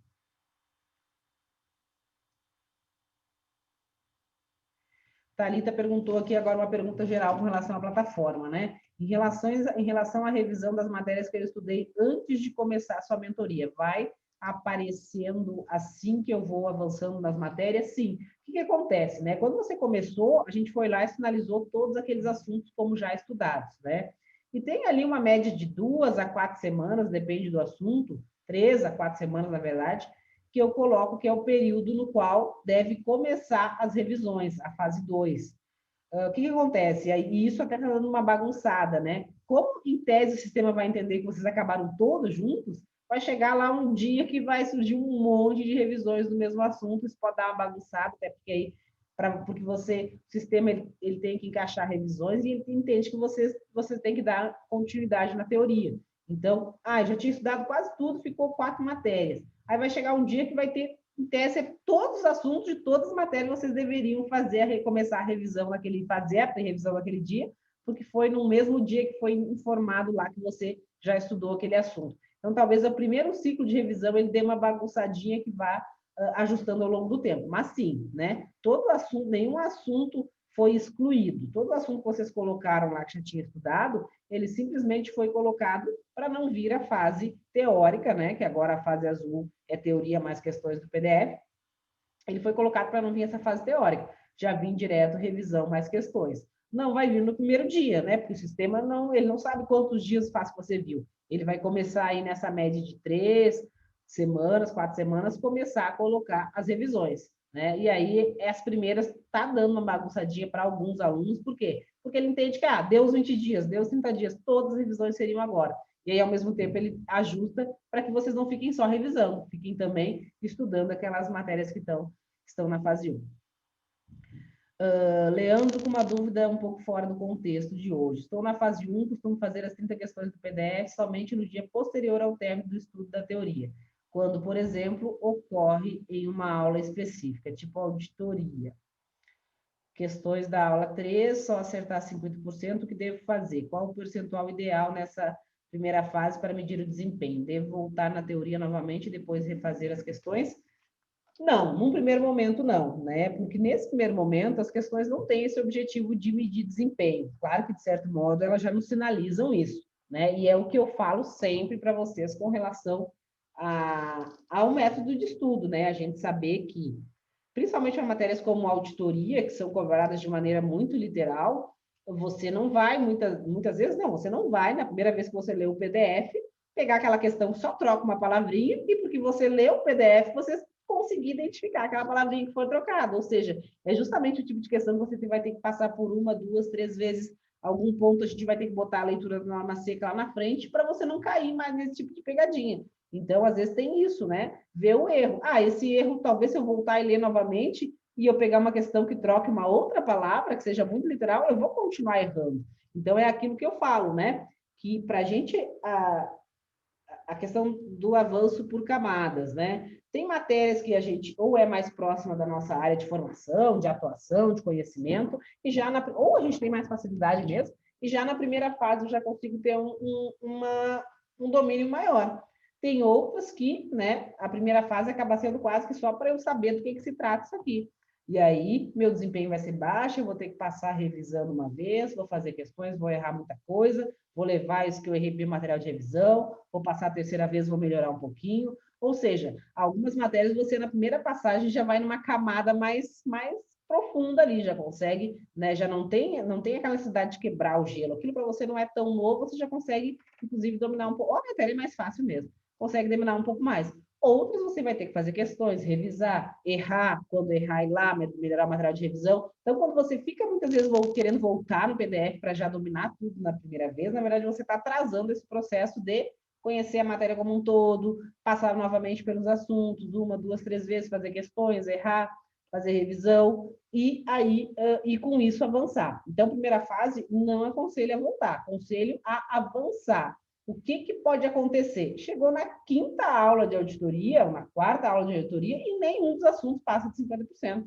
Thalita perguntou aqui agora uma pergunta geral com relação à plataforma, né? Em relação à revisão das matérias que eu estudei antes de começar a sua mentoria, vai aparecendo assim que eu vou avançando nas matérias? Sim. O que acontece, né? Quando você começou, a gente foi lá e finalizou todos aqueles assuntos como já estudados, né? E tem ali uma média de 2 a 4 semanas, depende do assunto, 3 a 4 semanas, na verdade, que eu coloco que é o período no qual deve começar as revisões, a fase 2. O que acontece? E isso até está dando uma bagunçada, né? Como, em tese, o sistema vai entender que vocês acabaram todos juntos, vai chegar lá um dia que vai surgir um monte de revisões do mesmo assunto, isso pode dar uma bagunçada, até porque aí, porque o sistema ele tem que encaixar revisões e ele entende que vocês têm que dar continuidade na teoria. Então, já tinha estudado quase tudo, ficou 4 matérias. Aí vai chegar um dia que vai ter, em tese, todos os assuntos de todas as matérias vocês deveriam começar a revisão fazer a revisão naquele dia, porque foi no mesmo dia que foi informado lá que você já estudou aquele assunto. Então, talvez o primeiro ciclo de revisão ele dê uma bagunçadinha que vá ajustando ao longo do tempo. Mas sim, né? Todo assunto, nenhum assunto foi excluído. Todo assunto que vocês colocaram lá que já tinha estudado, ele simplesmente foi colocado para não vir a fase teórica, né? Que agora a fase azul é teoria mais questões do PDF. Ele foi colocado para não vir essa fase teórica. Já vim direto revisão mais questões. Não vai vir no primeiro dia, né? Porque o sistema ele não sabe quantos dias faz que você viu. Ele vai começar aí nessa média de 3 semanas, 4 semanas, começar a colocar as revisões. Né? E aí, as primeiras tá dando uma bagunçadinha para alguns alunos, por quê? Porque ele entende que, deu os 20 dias, deu os 30 dias, todas as revisões seriam agora. E aí, ao mesmo tempo, ele ajusta para que vocês não fiquem só revisando, fiquem também estudando aquelas matérias que estão na fase 1. Leandro, com uma dúvida um pouco fora do contexto de hoje. Estou na fase 1, costumo fazer as 30 questões do PDF somente no dia posterior ao término do estudo da teoria, quando, por exemplo, ocorre em uma aula específica, tipo auditoria. Questões da aula 3, só acertar 50%, o que devo fazer? Qual o percentual ideal nessa primeira fase para medir o desempenho? Devo voltar na teoria novamente e depois refazer as questões? Não, num primeiro momento não, né? Porque nesse primeiro momento as questões não têm esse objetivo de medir desempenho. Claro que, de certo modo, elas já nos sinalizam isso, né? E é o que eu falo sempre para vocês com relação ao método de estudo, né? A gente saber que, principalmente em matérias como auditoria, que são cobradas de maneira muito literal, você não vai, muitas vezes não, você não vai, na primeira vez que você lê o PDF, pegar aquela questão que só troca uma palavrinha, e porque você leu o PDF, você conseguir identificar aquela palavrinha que foi trocada. Ou seja, é justamente o tipo de questão que você vai ter que passar por 1, 2, 3 vezes algum ponto, a gente vai ter que botar a leitura da norma seca lá na frente para você não cair mais nesse tipo de pegadinha. Então, às vezes tem isso, né? Ver o erro. Esse erro, talvez se eu voltar e ler novamente e eu pegar uma questão que troque uma outra palavra, que seja muito literal, eu vou continuar errando. Então, é aquilo que eu falo, né? Que para a gente, a questão do avanço por camadas, né? Tem matérias que a gente ou é mais próxima da nossa área de formação, de atuação, de conhecimento, e ou a gente tem mais facilidade mesmo, e já na primeira fase eu já consigo ter um domínio maior. Tem outras que, né, a primeira fase acaba sendo quase que só para eu saber do que se trata isso aqui. E aí, meu desempenho vai ser baixo, eu vou ter que passar revisando uma vez, vou fazer questões, vou errar muita coisa, vou levar isso que eu errei para o material de revisão, vou passar a terceira vez, vou melhorar um pouquinho. Ou seja, algumas matérias você, na primeira passagem, já vai numa camada mais profunda ali, já consegue, né? Já não tem aquela necessidade de quebrar o gelo. Aquilo para você não é tão novo, você já consegue, inclusive, dominar um pouco. Ou a matéria é mais fácil mesmo, consegue dominar um pouco mais. Outras você vai ter que fazer questões, revisar, errar, quando errar, ir lá, melhorar o material de revisão. Então, quando você fica muitas vezes querendo voltar no PDF para já dominar tudo na primeira vez, na verdade, você está atrasando esse processo de conhecer a matéria como um todo, passar novamente pelos assuntos, 1, 2, 3 vezes, fazer questões, errar, fazer revisão. e com isso avançar. Então, primeira fase, não aconselho a voltar, aconselho a avançar. O que pode acontecer? Chegou na quinta aula de auditoria, ou na quarta aula de auditoria, e nenhum dos assuntos passa de 50%.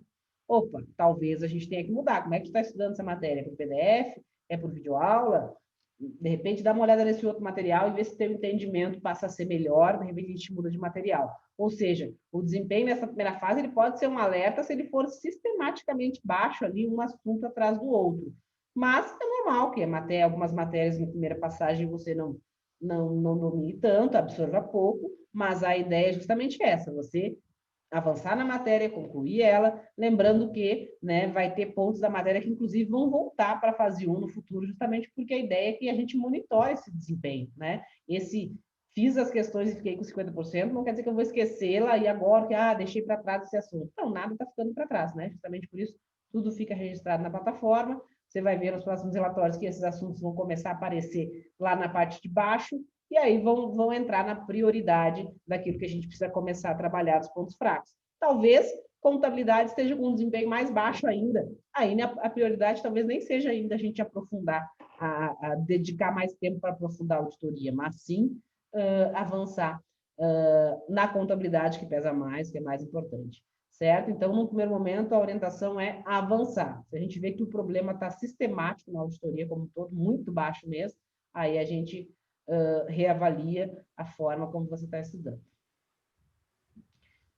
Opa, talvez a gente tenha que mudar. Como é que tu está estudando essa matéria? É por PDF? É por videoaula? De repente, dá uma olhada nesse outro material e vê se teu entendimento passa a ser melhor, de repente a gente muda de material. Ou seja, o desempenho nessa primeira fase ele pode ser um alerta se ele for sistematicamente baixo ali, um assunto atrás do outro. Mas é normal que algumas matérias na primeira passagem você não domine tanto, absorva pouco, mas a ideia é justamente essa, você avançar na matéria, concluir ela, lembrando que, né, vai ter pontos da matéria que, inclusive, vão voltar para a fase 1 no futuro, justamente porque a ideia é que a gente monitore esse desempenho, né? Fiz as questões e fiquei com 50%, não quer dizer que eu vou esquecê-la e agora que, deixei para trás esse assunto. Não, nada está ficando para trás, né? Justamente por isso, tudo fica registrado na plataforma, você vai ver nos próximos relatórios que esses assuntos vão começar a aparecer lá na parte de baixo, e aí vão entrar na prioridade daquilo que a gente precisa começar a trabalhar dos pontos fracos. Talvez contabilidade esteja com um desempenho mais baixo ainda. Aí a prioridade talvez nem seja ainda a gente aprofundar, a dedicar mais tempo para aprofundar a auditoria, mas sim avançar na contabilidade, que pesa mais, que é mais importante. Certo? Então, no primeiro momento, a orientação é avançar. Se a gente vê que o problema está sistemático na auditoria como um todo, muito baixo mesmo, aí a gente reavalia a forma como você está estudando.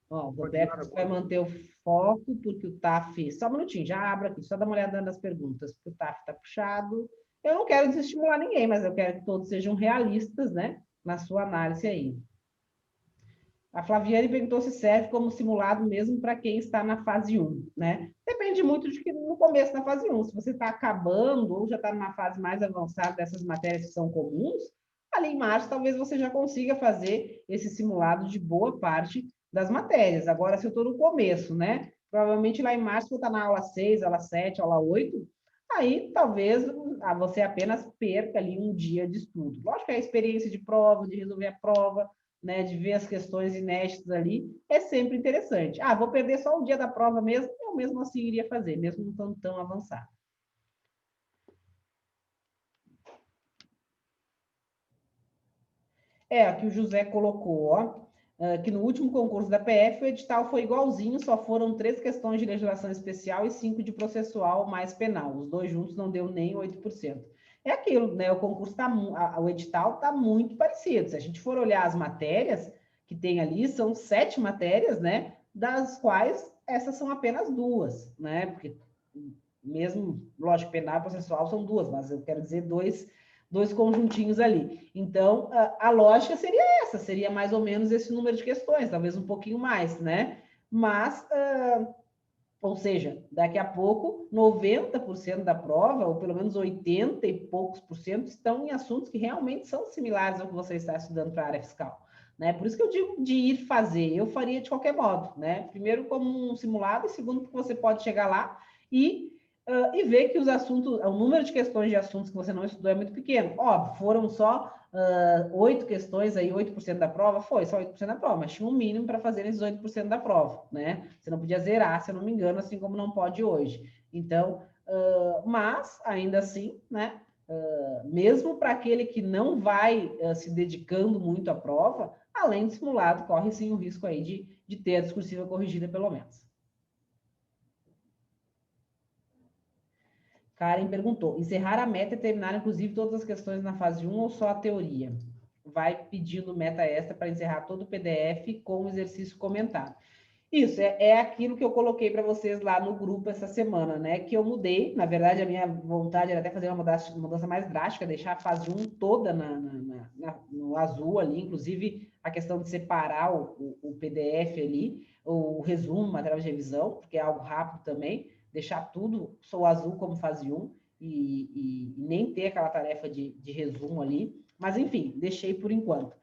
Ó, o Roberto vai manter o foco, porque o TAF... Só um minutinho, já abro aqui, só dá uma olhada nas perguntas, porque o TAF está puxado. Eu não quero desestimular ninguém, mas eu quero que todos sejam realistas, né, na sua análise aí. A Flaviane perguntou se serve como simulado mesmo para quem está na fase 1, né? Depende muito de que no começo da fase 1, se você está acabando ou já está numa fase mais avançada dessas matérias que são comuns, ali em março talvez você já consiga fazer esse simulado de boa parte das matérias. Agora, se eu estou no começo, né? Provavelmente lá em março vou estar na aula 6, aula 7, aula 8, aí talvez você apenas perca ali um dia de estudo. Lógico que a experiência de prova, de resolver a prova, né, de ver as questões inéditas ali, é sempre interessante. Vou perder só o dia da prova mesmo, eu mesmo assim iria fazer, mesmo não estando tão avançado. Aqui o José colocou, ó, que no último concurso da PF o edital foi igualzinho, só foram 3 questões de legislação especial e 5 de processual mais penal. Os dois juntos não deu nem 8%. É aquilo, né? O concurso o edital está muito parecido. Se a gente for olhar as matérias que tem ali, são 7 matérias, né? Das quais essas são apenas 2, né? Porque mesmo, lógico, penal e processual são 2, mas eu quero dizer dois conjuntinhos ali. Então, a lógica seria essa, seria mais ou menos esse número de questões, talvez um pouquinho mais, né? Mas, ou seja, daqui a pouco, 90% da prova, ou pelo menos 80 e poucos por cento, estão em assuntos que realmente são similares ao que você está estudando para a área fiscal. Né? Por isso que eu digo de ir fazer, eu faria de qualquer modo, né? Primeiro como um simulado, e segundo porque você pode chegar lá e ver que os assuntos, o número de questões de assuntos que você não estudou é muito pequeno. Óbvio, foram só 8 questões, aí 8% da prova, foi só 8% da prova, mas tinha um mínimo para fazer esses 8% da prova, né? Você não podia zerar, se eu não me engano, assim como não pode hoje. Então, mas, ainda assim, né? Mesmo para aquele que não vai se dedicando muito à prova, além de simulado, corre sim o risco aí de ter a discursiva corrigida, pelo menos. Karen perguntou, encerrar a meta e terminar, inclusive, todas as questões na fase 1 ou só a teoria? Vai pedindo meta extra para encerrar todo o PDF com o exercício comentado. Isso, é aquilo que eu coloquei para vocês lá no grupo essa semana, né? Que eu mudei, na verdade, a minha vontade era até fazer uma mudança mais drástica, deixar a fase 1 toda no azul ali, inclusive a questão de separar o PDF ali, o resumo, material de revisão, porque é algo rápido também, deixar tudo só azul como fase 1 e nem ter aquela tarefa de resumo ali, mas enfim, deixei por enquanto.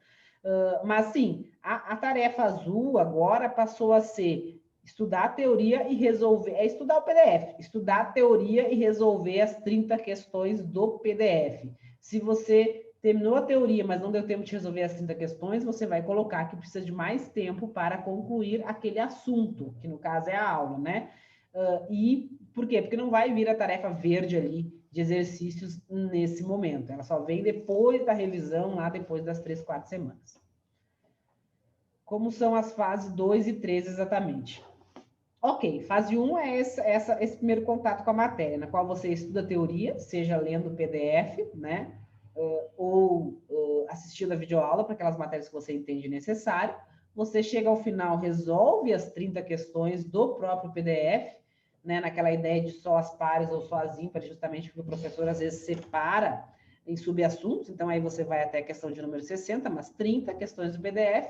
Mas sim, a tarefa azul agora passou a ser estudar a teoria e resolver, estudar o PDF, estudar a teoria e resolver as 30 questões do PDF. Se você terminou a teoria, mas não deu tempo de resolver as 30 questões, você vai colocar que precisa de mais tempo para concluir aquele assunto, que no caso é a aula, né? E Por quê? Porque não vai vir a tarefa verde ali de exercícios nesse momento. Ela só vem depois da revisão, lá depois das 3, 4 semanas. Como são as fases 2 e 3 exatamente? Ok, fase 1 é esse primeiro contato com a matéria, na qual você estuda a teoria, seja lendo o PDF, né? Ou assistindo a videoaula para aquelas matérias que você entende necessário. Você chega ao final, resolve as 30 questões do próprio PDF, né? Naquela ideia de só as pares ou só as ímpares, justamente porque o professor às vezes separa em subassuntos, então aí você vai até a questão de número 60, mas 30 questões do PDF,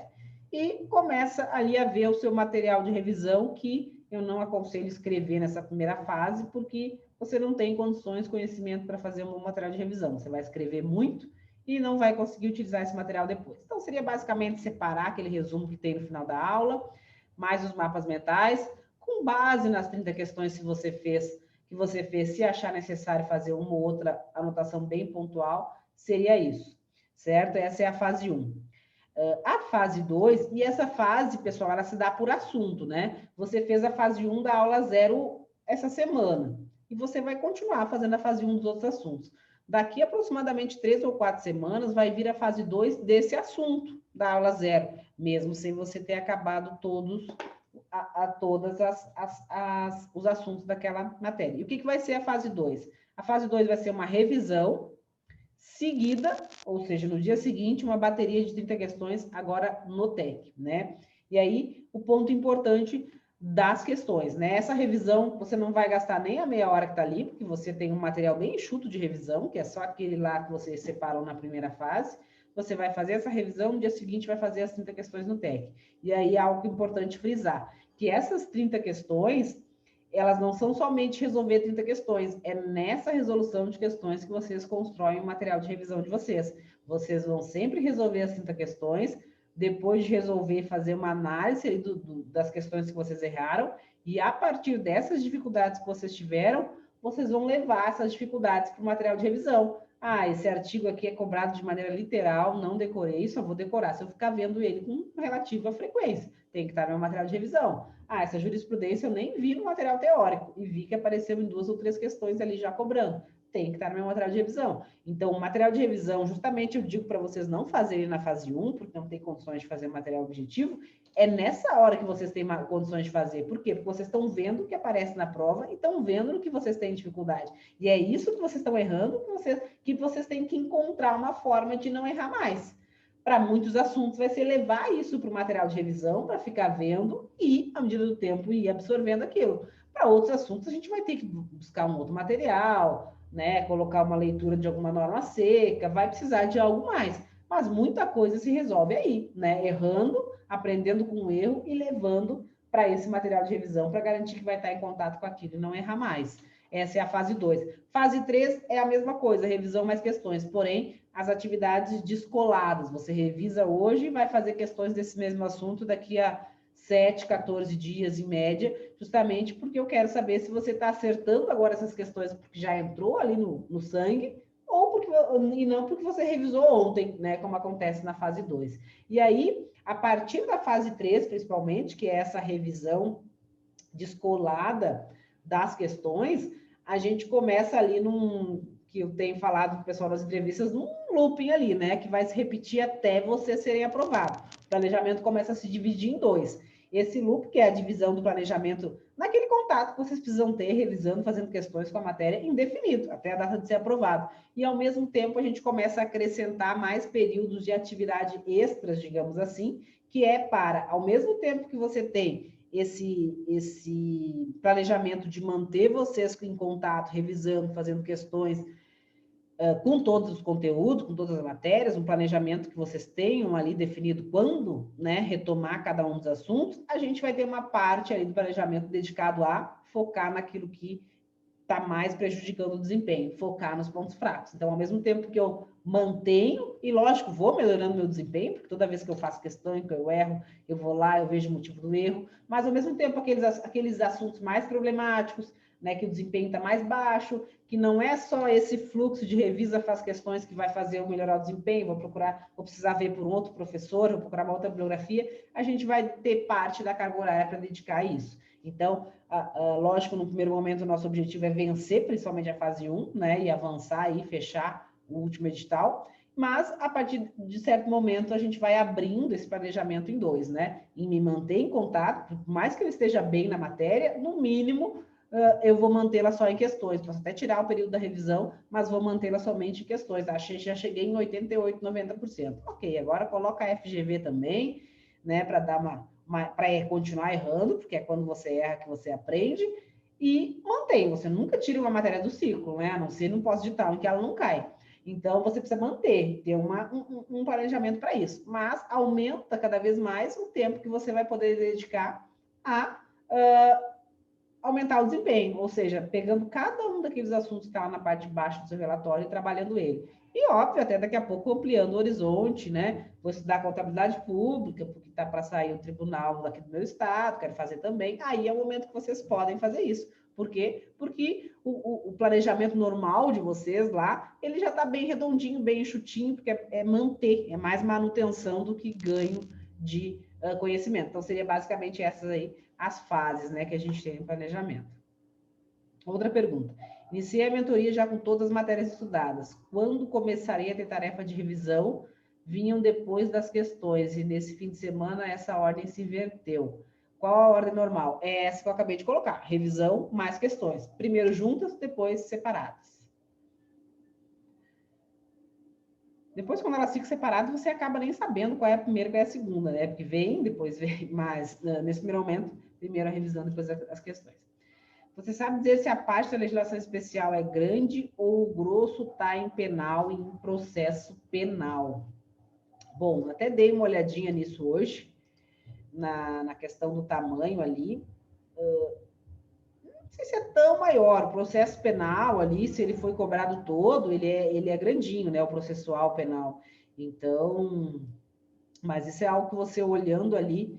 e começa ali a ver o seu material de revisão, que eu não aconselho escrever nessa primeira fase, porque você não tem condições, conhecimento para fazer um material de revisão. Você vai escrever muito e não vai conseguir utilizar esse material depois. Então, seria basicamente separar aquele resumo que tem no final da aula, mais os mapas mentais, com base nas 30 questões que você fez, se achar necessário fazer uma ou outra anotação bem pontual, seria isso, certo? Essa é a fase 1. A fase 2, e essa fase, pessoal, ela se dá por assunto, né? Você fez a fase 1 da aula 0 essa semana, e você vai continuar fazendo a fase 1 dos outros assuntos. Daqui aproximadamente 3 ou 4 semanas, vai vir a fase 2 desse assunto da aula 0, mesmo sem você ter acabado todos os assuntos daquela matéria. E o que vai ser a fase 2? A fase 2 vai ser uma revisão seguida, ou seja, no dia seguinte, uma bateria de 30 questões, agora no TEC, né? E aí, o ponto importante das questões, né? Essa revisão, você não vai gastar nem a meia hora que tá ali, porque você tem um material bem enxuto de revisão, que é só aquele lá que você separou na primeira fase. Você vai fazer essa revisão, no dia seguinte vai fazer as 30 questões no TEC. E aí, algo importante frisar, que essas 30 questões, elas não são somente resolver 30 questões, é nessa resolução de questões que vocês constroem o material de revisão de vocês. Vocês vão sempre resolver as 30 questões, depois de resolver, fazer uma análise das questões que vocês erraram, e a partir dessas dificuldades que vocês tiveram, vocês vão levar essas dificuldades para o material de revisão. Ah, esse artigo aqui é cobrado de maneira literal, não decorei, só vou decorar se eu ficar vendo ele com relativa frequência. Tem que estar no meu material de revisão. Ah, essa jurisprudência eu nem vi no material teórico e vi que apareceu em 2 ou 3 questões ali já cobrando. Tem que estar no meu material de revisão. Então, o material de revisão, justamente eu digo para vocês não fazerem na fase 1, porque não tem condições de fazer material objetivo, é nessa hora que vocês têm condições de fazer. Por quê? Porque vocês estão vendo o que aparece na prova e estão vendo no que vocês têm dificuldade. E é isso que vocês estão errando, que vocês têm que encontrar uma forma de não errar mais. Para muitos assuntos, vai ser levar isso para o material de revisão, para ficar vendo e, à medida do tempo, ir absorvendo aquilo. Para outros assuntos, a gente vai ter que buscar um outro material, né? Colocar uma leitura de alguma norma seca, vai precisar de algo mais. Mas muita coisa se resolve aí, né? Errando, aprendendo com o erro e levando para esse material de revisão para garantir que vai estar em contato com aquilo e não errar mais. Essa é a fase 2. Fase 3 é a mesma coisa, revisão mais questões, porém, as atividades descoladas. Você revisa hoje e vai fazer questões desse mesmo assunto daqui a 7, 14 dias em média, justamente porque eu quero saber se você está acertando agora essas questões porque já entrou ali no sangue, e não porque você revisou ontem, né, como acontece na fase 2. E aí, a partir da fase 3, principalmente, que é essa revisão descolada das questões, a gente começa ali que eu tenho falado com o pessoal das entrevistas, num looping ali, né? Que vai se repetir até vocês serem aprovados. O planejamento começa a se dividir em 2. Esse loop, que é a divisão do planejamento, naquele contato que vocês precisam ter, revisando, fazendo questões com a matéria, indefinido, até a data de ser aprovado. E, ao mesmo tempo, a gente começa a acrescentar mais períodos de atividade extras, digamos assim, que é para, ao mesmo tempo que você tem esse planejamento de manter vocês em contato, revisando, fazendo questões com todos os conteúdos, com todas as matérias, um planejamento que vocês tenham ali definido quando, né, retomar cada um dos assuntos, a gente vai ter uma parte ali do planejamento dedicado a focar naquilo que está mais prejudicando o desempenho, focar nos pontos fracos. Então, ao mesmo tempo que eu mantenho, e lógico, vou melhorando meu desempenho, porque toda vez que eu faço questão, que eu erro, eu vou lá, eu vejo o motivo do erro, mas ao mesmo tempo aqueles assuntos mais problemáticos, né, que o desempenho está mais baixo, que não é só esse fluxo de revisa, faz questões que vai fazer eu melhorar o desempenho, vou precisar ver por um outro professor, vou procurar uma outra bibliografia, a gente vai ter parte da carga horária para dedicar a isso. Então, lógico, no primeiro momento, o nosso objetivo é vencer, principalmente a fase 1, né, e avançar e fechar o último edital, mas a partir de certo momento a gente vai abrindo esse planejamento em 2, né, em me manter em contato, por mais que eu esteja bem na matéria, no mínimo, eu vou mantê-la só em questões, posso até tirar o período da revisão, mas vou mantê-la somente em questões, já cheguei em 88%, 90%. Ok, agora coloca a FGV também, né, para dar para continuar errando, porque é quando você erra que você aprende, e mantém, você nunca tira uma matéria do ciclo, né, a não ser no pós-digital, em que ela não cai. Então, você precisa manter, ter um planejamento para isso, mas aumenta cada vez mais o tempo que você vai poder dedicar a aumentar o desempenho, ou seja, pegando cada um daqueles assuntos que está lá na parte de baixo do seu relatório e trabalhando ele. E, óbvio, até daqui a pouco ampliando o horizonte, né? Vou estudar contabilidade pública, porque está para sair o tribunal daqui do meu estado, quero fazer também. Aí é o momento que vocês podem fazer isso. Por quê? Porque o planejamento normal de vocês lá, ele já está bem redondinho, bem enxutinho, porque é manter, é mais manutenção do que ganho de conhecimento. Então, seria basicamente essas aí as fases, né, que a gente tem no planejamento. Outra pergunta. Iniciei a mentoria já com todas as matérias estudadas. Quando começarei a ter tarefa de revisão? Vinham depois das questões e nesse fim de semana essa ordem se inverteu. Qual a ordem normal? É essa que eu acabei de colocar. Revisão mais questões. Primeiro juntas, depois separadas. Depois, quando elas ficam separadas, você acaba nem sabendo qual é a primeira e qual é a segunda, né? Porque vem, depois vem, mas nesse primeiro momento, primeiro a revisão, depois as questões. Você sabe dizer se a parte da legislação especial é grande ou o grosso está em penal e em processo penal? Bom, até dei uma olhadinha nisso hoje, na questão do tamanho ali. Não sei se é tão maior. O processo penal ali, se ele foi cobrado todo, ele é grandinho, né? O processual penal. Então, mas isso é algo que você olhando ali,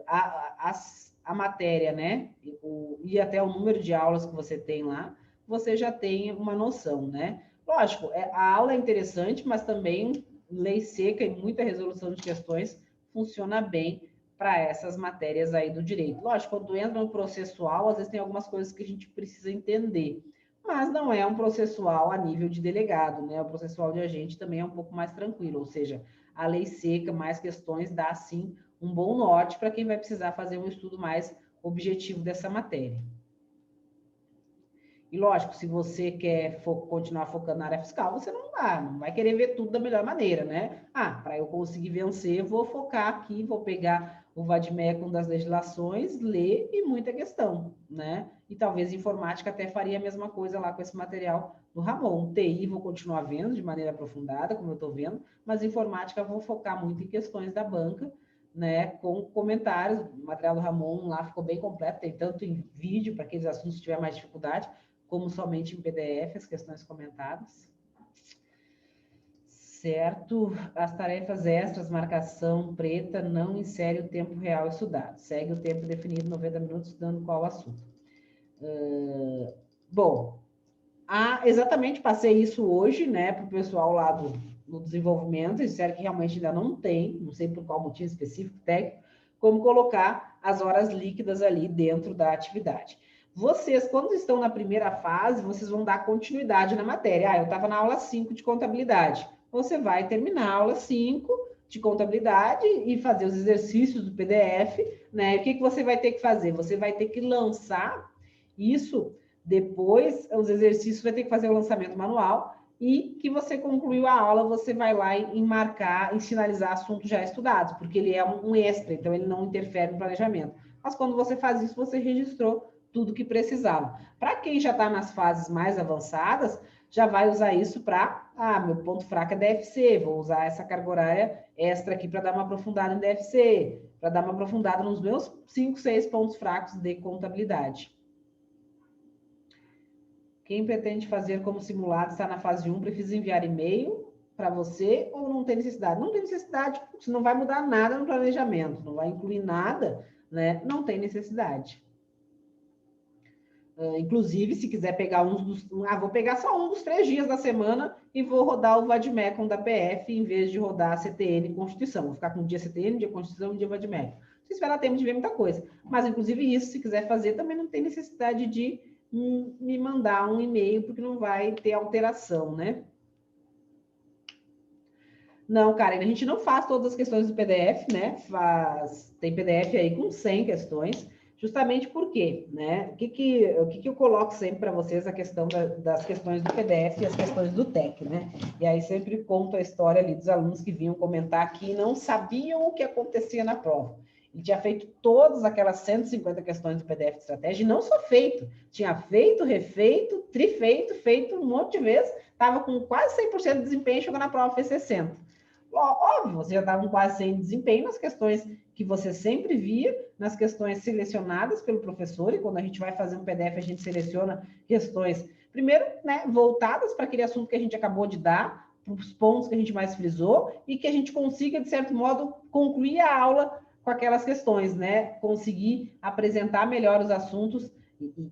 a matéria, né? E até o número de aulas que você tem lá, você já tem uma noção, né? Lógico, a aula é interessante, mas também lei seca e muita resolução de questões funciona bem para essas matérias aí do direito. Lógico, quando entra no processual, às vezes tem algumas coisas que a gente precisa entender, mas não é um processual a nível de delegado, né? O processual de agente também é um pouco mais tranquilo, ou seja, a lei seca, mais questões, dá sim um bom norte para quem vai precisar fazer um estudo mais objetivo dessa matéria. E lógico, se você quer continuar focando na área fiscal, você não vai querer ver tudo da melhor maneira, né? Para eu conseguir vencer, vou focar aqui, vou pegar o vademecum das legislações, ler e muita questão, né? E talvez informática até faria a mesma coisa lá com esse material do Ramon. TI vou continuar vendo de maneira aprofundada, como eu estou vendo, mas informática vou focar muito em questões da banca, né, com comentários. O material do Ramon lá ficou bem completo, tem tanto em vídeo para aqueles assuntos que tiver mais dificuldade, como somente em PDF, as questões comentadas. Certo? As tarefas extras, marcação preta, não insere o tempo real estudado. Segue o tempo definido, 90 minutos, estudando qual assunto. Bom, exatamente passei isso hoje, né, para o pessoal lá do desenvolvimento, eles disseram que realmente ainda não tem, não sei por qual motivo específico, técnico, como colocar as horas líquidas ali dentro da atividade. Vocês, quando estão na primeira fase, vocês vão dar continuidade na matéria. Eu estava na aula 5 de contabilidade. Você vai terminar a aula 5 de contabilidade e fazer os exercícios do PDF, né? O que você vai ter que fazer? Você vai ter que lançar isso depois, os exercícios vai ter que fazer o lançamento manual e que você concluiu a aula, você vai lá em marcar, em sinalizar assuntos já estudados, porque ele é um extra, então ele não interfere no planejamento. Mas quando você faz isso, você registrou tudo que precisava. Para quem já está nas fases mais avançadas, já vai usar isso para, meu ponto fraco é DFC, vou usar essa carga horária extra aqui para dar uma aprofundada em DFC, para dar uma aprofundada nos meus 5, 6 pontos fracos de contabilidade. Quem pretende fazer como simulado está na fase 1, precisa enviar e-mail para você ou não tem necessidade? Não tem necessidade, você não vai mudar nada no planejamento, não vai incluir nada, né? Não tem necessidade. Inclusive, se quiser pegar vou pegar só um dos 3 dias da semana e vou rodar o vademecum da PF em vez de rodar a CTN Constituição. Vou ficar com um dia CTN, um dia Constituição, um dia vademecum. se esperar tempo de ver muita coisa. Mas, inclusive, isso, se quiser fazer, também não tem necessidade de me mandar um e-mail, porque não vai ter alteração, né? Não, Karen, a gente não faz todas as questões do PDF, né? Tem PDF aí com 100 questões, justamente porque, né? O que eu coloco sempre para vocês a questão das questões do PDF e as questões do TEC, né? E aí sempre conto a história ali dos alunos que vinham comentar aqui e não sabiam o que acontecia na prova. Ele tinha feito todas aquelas 150 questões do PDF de estratégia e não só feito, tinha feito, refeito, trifeito, feito um monte de vezes, estava com quase 100% de desempenho, chegou na prova, fez 60. Óbvio, você já estava com quase 100 de desempenho nas questões que você sempre via, nas questões selecionadas pelo professor, e quando a gente vai fazer um PDF, a gente seleciona questões, primeiro, né, voltadas para aquele assunto que a gente acabou de dar, os pontos que a gente mais frisou, e que a gente consiga, de certo modo, concluir a aula com aquelas questões, né? Conseguir apresentar melhor os assuntos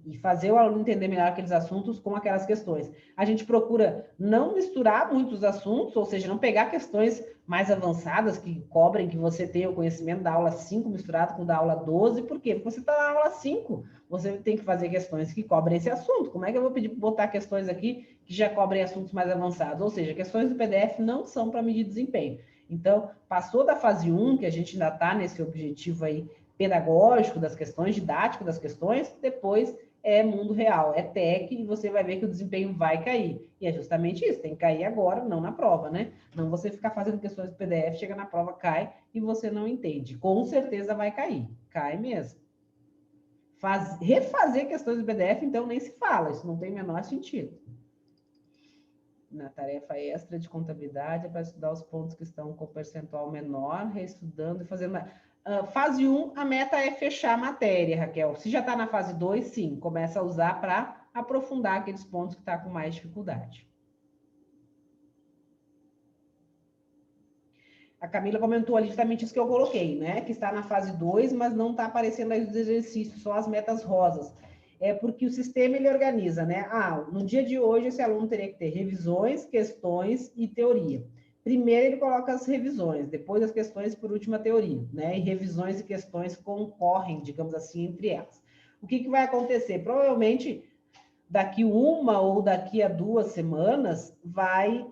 e fazer o aluno entender melhor aqueles assuntos com aquelas questões. A gente procura não misturar muitos assuntos, ou seja, não pegar questões mais avançadas que cobrem que você tenha o conhecimento da aula 5 misturado com o da aula 12. Por quê? Porque você está na aula 5, você tem que fazer questões que cobrem esse assunto. Como é que eu vou pedir para botar questões aqui que já cobrem assuntos mais avançados? Ou seja, questões do PDF não são para medir desempenho. Então, passou da fase 1, que a gente ainda está nesse objetivo aí pedagógico das questões, didático das questões, depois é mundo real, é TEC, e você vai ver que o desempenho vai cair. E é justamente isso, tem que cair agora, não na prova, né? Não você ficar fazendo questões do PDF, chega na prova, cai, e você não entende. Com certeza vai cair, cai mesmo. Refazer questões do PDF, então, nem se fala, isso não tem o menor sentido. Na tarefa extra de contabilidade, é para estudar os pontos que estão com percentual menor, reestudando e fazendo... fase 1, a meta é fechar a matéria, Raquel. Se já está na fase 2, sim, começa a usar para aprofundar aqueles pontos que está com mais dificuldade. A Camila comentou ali justamente isso que eu coloquei, né? Que está na fase 2, mas não está aparecendo aí os exercícios, só as metas rosas. É porque o sistema ele organiza, né? No dia de hoje esse aluno teria que ter revisões, questões e teoria. Primeiro ele coloca as revisões, depois as questões, por último a teoria, né? E revisões e questões concorrem, digamos assim, entre elas. O que vai acontecer? Provavelmente daqui uma ou daqui a 2 semanas vai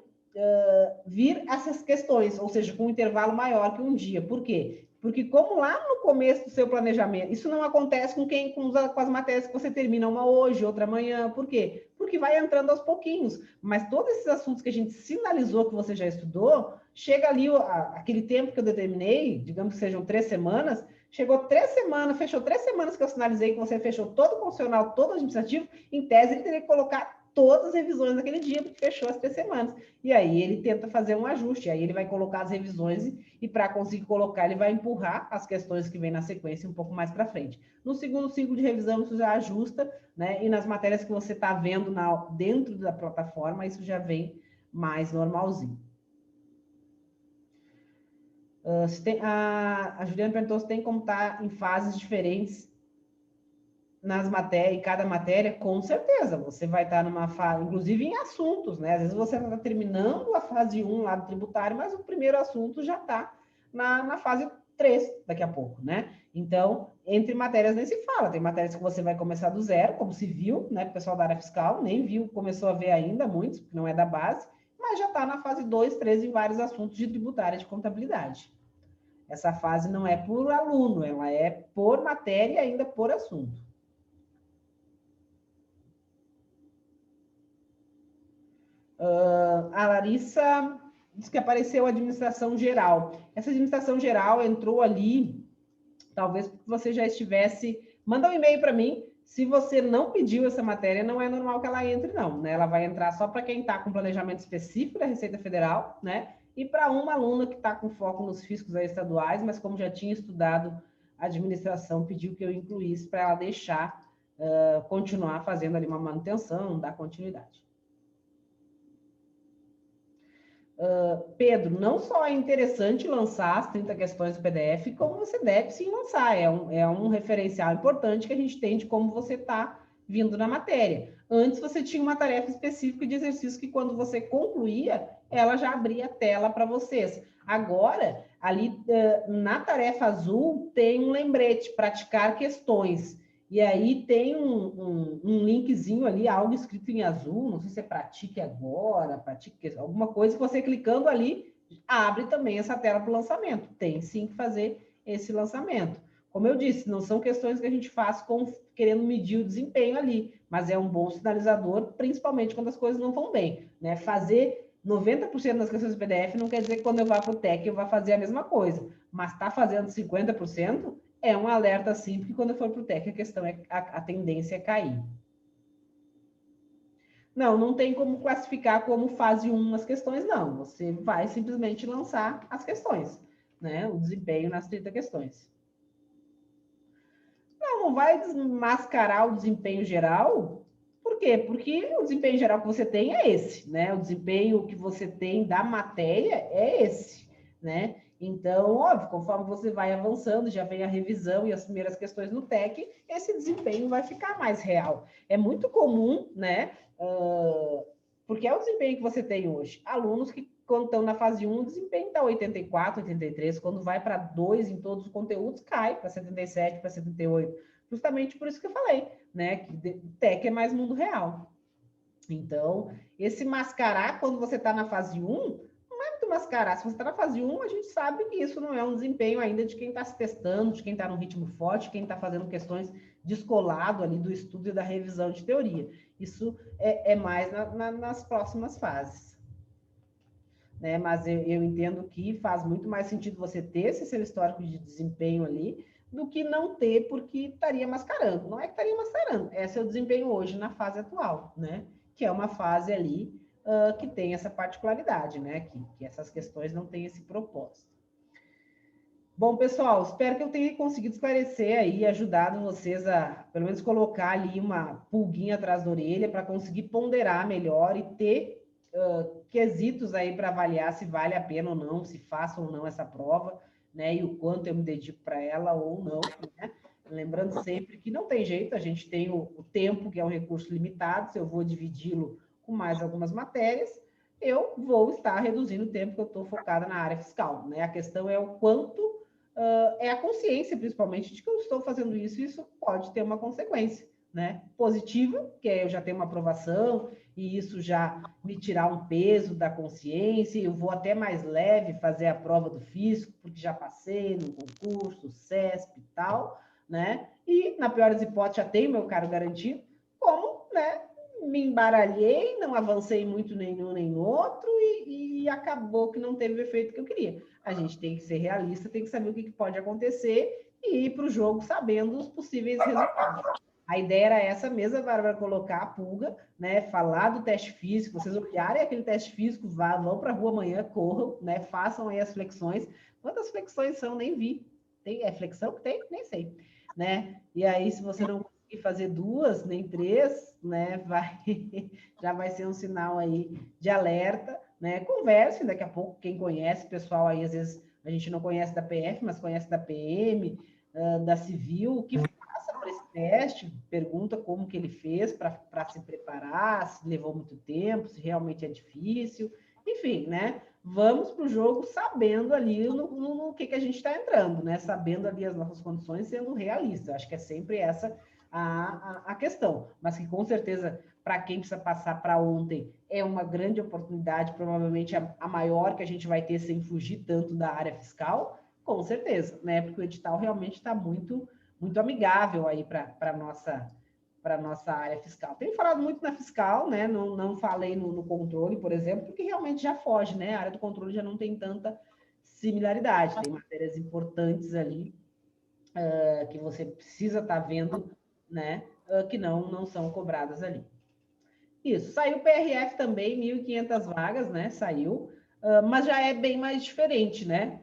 vir essas questões, ou seja, com um intervalo maior que um dia. Por quê? Porque como lá no começo do seu planejamento, isso não acontece com as matérias que você termina uma hoje, outra amanhã. Por quê? Porque vai entrando aos pouquinhos. Mas todos esses assuntos que a gente sinalizou que você já estudou, chega ali aquele tempo que eu determinei, digamos que sejam 3 semanas, chegou 3 semanas, fechou 3 semanas que eu sinalizei que você fechou todo o funcional, todo o administrativo, em tese ele teria que colocar todas as revisões naquele dia, porque fechou as 3 semanas. E aí ele tenta fazer um ajuste, aí ele vai colocar as revisões e para conseguir colocar, ele vai empurrar as questões que vêm na sequência um pouco mais para frente. No segundo ciclo de revisão, isso já ajusta, né? E nas matérias que você está vendo dentro da plataforma, isso já vem mais normalzinho. A Juliana perguntou se tem como estar em fases diferentes nas matérias, em cada matéria, com certeza, você vai estar numa fase, inclusive em assuntos, né? Às vezes você está terminando a fase 1 lá do tributário, mas o primeiro assunto já está na fase 3 daqui a pouco, né? Então, entre matérias nem se fala, tem matérias que você vai começar do zero, como civil, né? O pessoal da área fiscal nem viu, começou a ver ainda muitos, porque não é da base, mas já está na fase 2, 3 em vários assuntos de tributária de contabilidade. Essa fase não é por aluno, ela é por matéria e ainda por assunto. A Larissa disse que apareceu a administração geral. Essa administração geral entrou ali, talvez porque você já estivesse... Manda um e-mail para mim. Se você não pediu essa matéria, não é normal que ela entre, não, né? Ela vai entrar só para quem está com planejamento específico da Receita Federal, né? E para uma aluna que está com foco nos fiscos estaduais, mas como já tinha estudado a administração, pediu que eu incluísse para ela deixar continuar fazendo ali uma manutenção, dar continuidade. Pedro, não só é interessante lançar as 30 questões do PDF, como você deve sim lançar. É um referencial importante que a gente tem de como você está vindo na matéria. Antes você tinha uma tarefa específica de exercício que quando você concluía, ela já abria a tela para vocês. Agora, ali na tarefa azul, tem um lembrete, praticar questões. E aí tem um linkzinho ali, algo escrito em azul, não sei se é pratique agora, pratique alguma coisa, que você clicando ali, abre também essa tela para o lançamento. Tem sim que fazer esse lançamento. Como eu disse, não são questões que a gente faz querendo medir o desempenho ali, mas é um bom sinalizador, principalmente quando as coisas não vão bem. Né? Fazer 90% das questões do PDF não quer dizer que quando eu vá para o TEC eu vá fazer a mesma coisa, mas está fazendo 50%, é um alerta sim, porque quando eu for para o TEC a questão é a tendência é cair. Não tem como classificar como fase 1 as questões, não. Você vai simplesmente lançar as questões, né? O desempenho nas 30 questões. Não vai desmascarar o desempenho geral. Por quê? Porque o desempenho geral que você tem é esse, né? O desempenho que você tem da matéria é esse, né? Então, óbvio, conforme você vai avançando, já vem a revisão e as primeiras questões no TEC, esse desempenho vai ficar mais real. É muito comum, né? Porque é o desempenho que você tem hoje. Alunos que, quando estão na fase 1, o desempenho está 84, 83. Quando vai para 2 em todos os conteúdos, cai para 77, para 78. Justamente por isso que eu falei, né? Que TEC é mais mundo real. Então, esse mascarar, quando você está na fase 1, não é muito mascarar. Se você está na fase 1, a gente sabe que isso não é um desempenho ainda de quem está se testando, de quem está num ritmo forte, quem está fazendo questões descolado ali do estudo e da revisão de teoria. Isso é mais nas próximas fases. Né? Mas eu entendo que faz muito mais sentido você ter esse seu histórico de desempenho ali do que não ter, porque estaria mascarando. Não é que estaria mascarando, é seu desempenho hoje na fase atual, né? Que é uma fase ali que tem essa particularidade, né? Que essas questões não têm esse propósito. Bom, pessoal, espero que eu tenha conseguido esclarecer aí, ajudado vocês a, pelo menos, colocar ali uma pulguinha atrás da orelha para conseguir ponderar melhor e ter quesitos aí para avaliar se vale a pena ou não, se faço ou não essa prova, né? E o quanto eu me dedico para ela ou não, né? Lembrando sempre que não tem jeito, a gente tem o tempo, que é um recurso limitado, se eu vou dividi-lo com mais algumas matérias, eu vou estar reduzindo o tempo que eu estou focada na área fiscal, né? A questão é o quanto é a consciência, principalmente, de que eu estou fazendo isso, e isso pode ter uma consequência, né? Positiva, que é eu já tenho uma aprovação, e isso já me tirar um peso da consciência, eu vou até mais leve fazer a prova do fisco, porque já passei no concurso, CESP e tal, né? E, na pior das hipóteses, já tenho meu cargo garantido, como, né? Me embaralhei, não avancei muito nenhum nem outro, e acabou que não teve o efeito que eu queria. A gente tem que ser realista, tem que saber o que pode acontecer e ir para o jogo sabendo os possíveis resultados. A ideia era essa mesma, Bárbara, colocar a pulga, né? Falar do teste físico, vocês olharem aquele teste físico, vão para a rua amanhã, corram, né? Façam aí as flexões. Quantas flexões são? Nem vi. É flexão que tem? Nem sei. Né? E aí, se você não conseguir fazer 2, nem 3, né? Já vai ser um sinal aí de alerta, né? Conversem daqui a pouco, quem conhece, pessoal aí, às vezes a gente não conhece da PF, mas conhece da PM, da Civil, que passa por esse teste, pergunta como que ele fez para se preparar, se levou muito tempo, se realmente é difícil, enfim, né? Vamos para o jogo sabendo ali no que a gente está entrando, né? Sabendo ali as nossas condições, sendo realista. Acho que é sempre essa a questão, mas que com certeza, para quem precisa passar para ontem, é uma grande oportunidade, provavelmente a maior que a gente vai ter sem fugir tanto da área fiscal, com certeza, né? Porque o edital realmente está muito amigável aí para a nossa área fiscal. Tenho falado muito na fiscal, né? Não falei no controle, por exemplo, porque realmente já foge, né? A área do controle já não tem tanta similaridade, tem matérias importantes ali que você precisa estar vendo, né? Que não são cobradas ali. Isso, saiu o PRF também, 1.500 vagas, né? Saiu, mas já é bem mais diferente, né?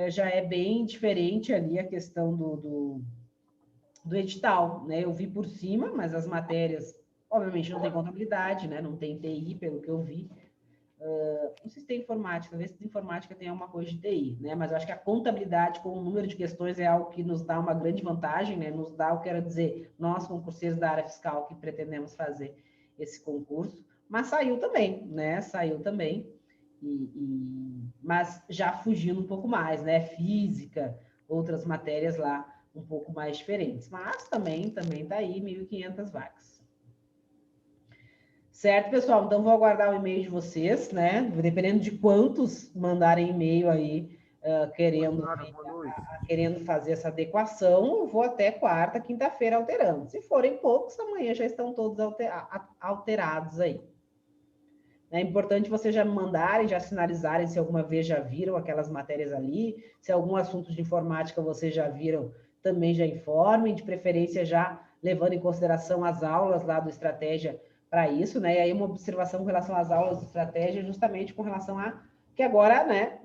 Já é bem diferente ali a questão do edital, né? Eu vi por cima, mas as matérias, obviamente, não tem contabilidade, né? Não tem TI, pelo que eu vi. Não sei se tem informática, talvez se informática tenha alguma coisa de TI, né? Mas eu acho que a contabilidade com o número de questões é algo que nos dá uma grande vantagem, né? Nos dá, eu quero dizer, nós, concurseiros da área fiscal que pretendemos fazer esse concurso, mas saiu também, né? Saiu também, mas já fugindo um pouco mais, né? Física, outras matérias lá um pouco mais diferentes. Mas também tá aí 1.500 vagas. Certo, pessoal? Então, vou aguardar o e-mail de vocês, né? Dependendo de quantos mandarem e-mail aí, querendo fazer essa adequação, eu vou até quarta, quinta-feira alterando. Se forem poucos, amanhã já estão todos alterados aí. É importante vocês já me mandarem, já sinalizarem se alguma vez já viram aquelas matérias ali, se algum assunto de informática vocês já viram, também já informem, de preferência já levando em consideração as aulas lá do Estratégia para isso, né? E aí uma observação com relação às aulas do Estratégia, justamente com relação a que agora, né,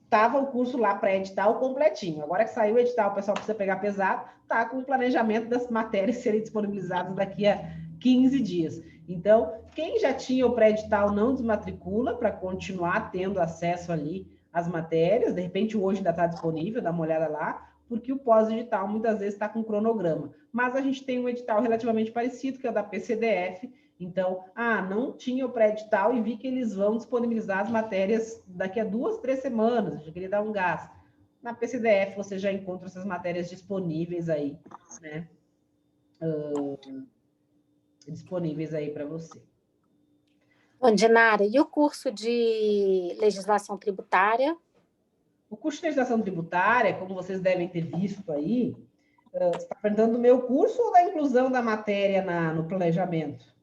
estava o curso lá pré-edital completinho. Agora que saiu o edital, o pessoal precisa pegar pesado, tá com o planejamento das matérias serem disponibilizadas daqui a 15 dias. Então, quem já tinha o pré-edital não desmatricula para continuar tendo acesso ali às matérias. De repente, hoje ainda está disponível, dá uma olhada lá, porque o pós-edital muitas vezes está com cronograma. Mas a gente tem um edital relativamente parecido, que é o da PCDF. Então, não tinha o pré-edital e vi que eles vão disponibilizar as matérias daqui a 2, 3 semanas. Eu queria dar um gás. Na PCDF você já encontra essas matérias disponíveis aí, né? Disponíveis aí para você. Ondinara, e o curso de legislação tributária? O curso de legislação tributária, como vocês devem ter visto aí, você está perguntando do meu curso ou da inclusão da matéria no planejamento?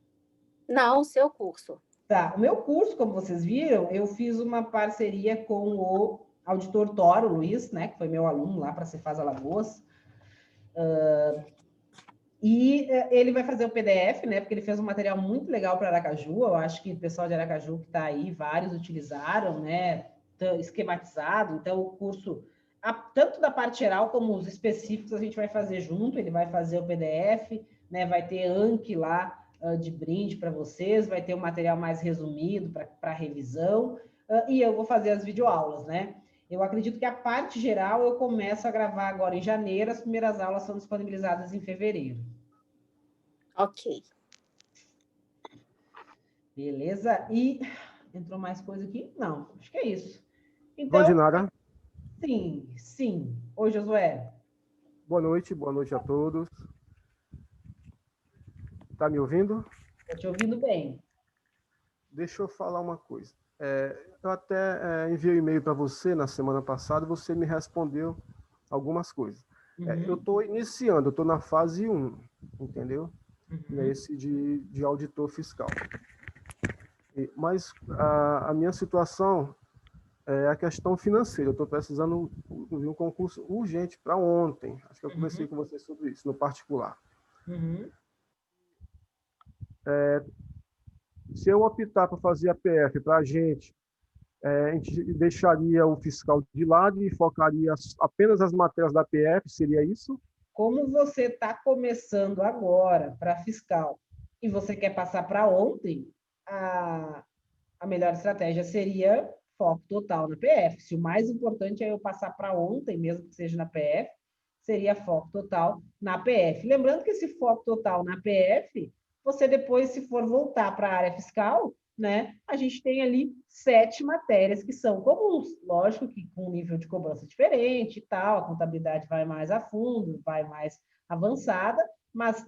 Não, o seu curso. Tá, o meu curso, como vocês viram, eu fiz uma parceria com o auditor Toro, Luiz, né, que foi meu aluno lá para Cefaz Alagoas, e ele vai fazer o PDF, né, porque ele fez um material muito legal para Aracaju, eu acho que o pessoal de Aracaju que está aí, vários utilizaram, né, esquematizado, então o curso, tanto da parte geral como os específicos, a gente vai fazer junto, ele vai fazer o PDF, né, vai ter Anki lá, de brinde para vocês, vai ter um material mais resumido para revisão, e eu vou fazer as videoaulas, né? Eu acredito que a parte geral eu começo a gravar agora em janeiro, as primeiras aulas são disponibilizadas em fevereiro. Ok. Beleza? E entrou mais coisa aqui? Não, acho que é isso. Então, Ondinara. Sim. Oi, Josué. Boa noite a todos. Tá me ouvindo? Estou te ouvindo bem. Deixa eu falar uma coisa. Eu até enviei um e-mail para você na semana passada, você me respondeu algumas coisas. Eu estou iniciando, eu estou na fase 1, entendeu? Nesse de auditor fiscal. Mas a minha situação é a questão financeira. Eu estou precisando de um concurso urgente para ontem. Acho que eu conversei com você sobre isso, no particular. Se eu optar por fazer a PF para a gente deixaria o fiscal de lado e focaria apenas as matérias da PF, seria isso? Como você está começando agora para fiscal e você quer passar para ontem, a melhor estratégia seria foco total na PF. Se o mais importante é eu passar para ontem, mesmo que seja na PF, seria foco total na PF. Lembrando que esse foco total na PF, você depois, se for voltar para a área fiscal, né, a gente tem ali 7 matérias que são comuns. Lógico que com um nível de cobrança diferente e tal, a contabilidade vai mais a fundo, vai mais avançada, mas,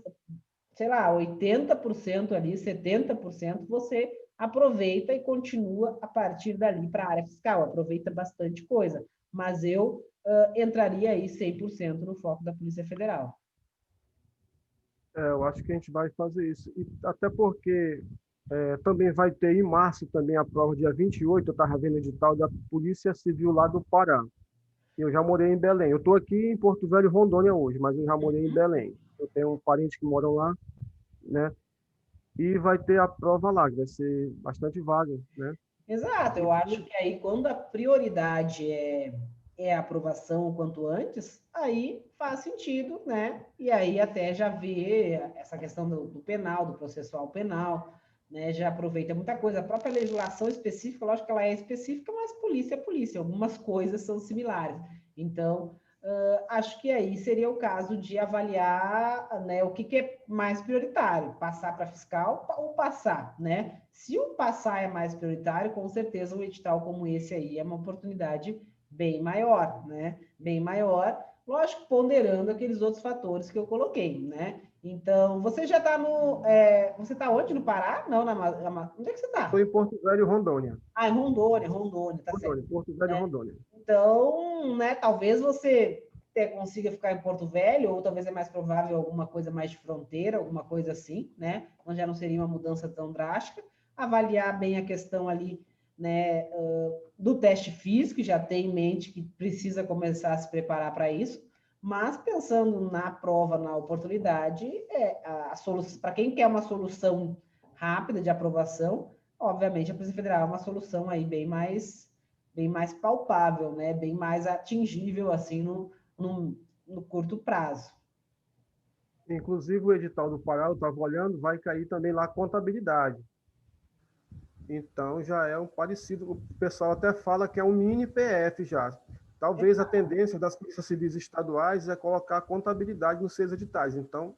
sei lá, 80% ali, 70% você aproveita e continua a partir dali para a área fiscal, aproveita bastante coisa, mas eu entraria aí 100% no foco da Polícia Federal. Eu acho que a gente vai fazer isso, e até porque também vai ter em março também a prova, dia 28, eu estava vendo o edital da Polícia Civil lá do Pará. Eu já morei em Belém. Eu estou aqui em Porto Velho, Rondônia hoje, mas eu já morei em Belém. Eu tenho parentes que moram lá, né? E vai ter a prova lá, que vai ser bastante vaga, né? Exato, eu acho que aí quando a prioridade é a aprovação o quanto antes, aí faz sentido, né? E aí até já vê essa questão do penal, do processual penal, né? Já aproveita muita coisa. A própria legislação específica, lógico que ela é específica, mas polícia é polícia, algumas coisas são similares. Então, acho que aí seria o caso de avaliar, né, o que é mais prioritário, passar para fiscal ou passar, né? Se o passar é mais prioritário, com certeza um edital como esse aí é uma oportunidade bem maior, né? Bem maior, lógico, ponderando aqueles outros fatores que eu coloquei, né? Então, você já está no... você está onde? No Pará? Não, onde é que você Estou está? em Porto Velho, Rondônia. Ah, em Rondônia, tá certo. Rondônia, Porto Velho, Rondônia. Então, né, talvez você consiga ficar em Porto Velho, ou talvez é mais provável alguma coisa mais de fronteira, alguma coisa assim, né? Onde já não seria uma mudança tão drástica. Avaliar bem a questão ali, né, do teste físico, já ter em mente que precisa começar a se preparar para isso, mas pensando na prova, na oportunidade, a solução, para quem quer uma solução rápida de aprovação, obviamente a Polícia Federal é uma solução aí bem mais palpável, né? Bem mais atingível assim no curto prazo. Inclusive, o edital do Pará, eu estava olhando, vai cair também lá contabilidade. Então, já é um parecido. O pessoal até fala que é um mini PF já. Talvez a tendência das polícias civis estaduais é colocar contabilidade nos seus editais. Então,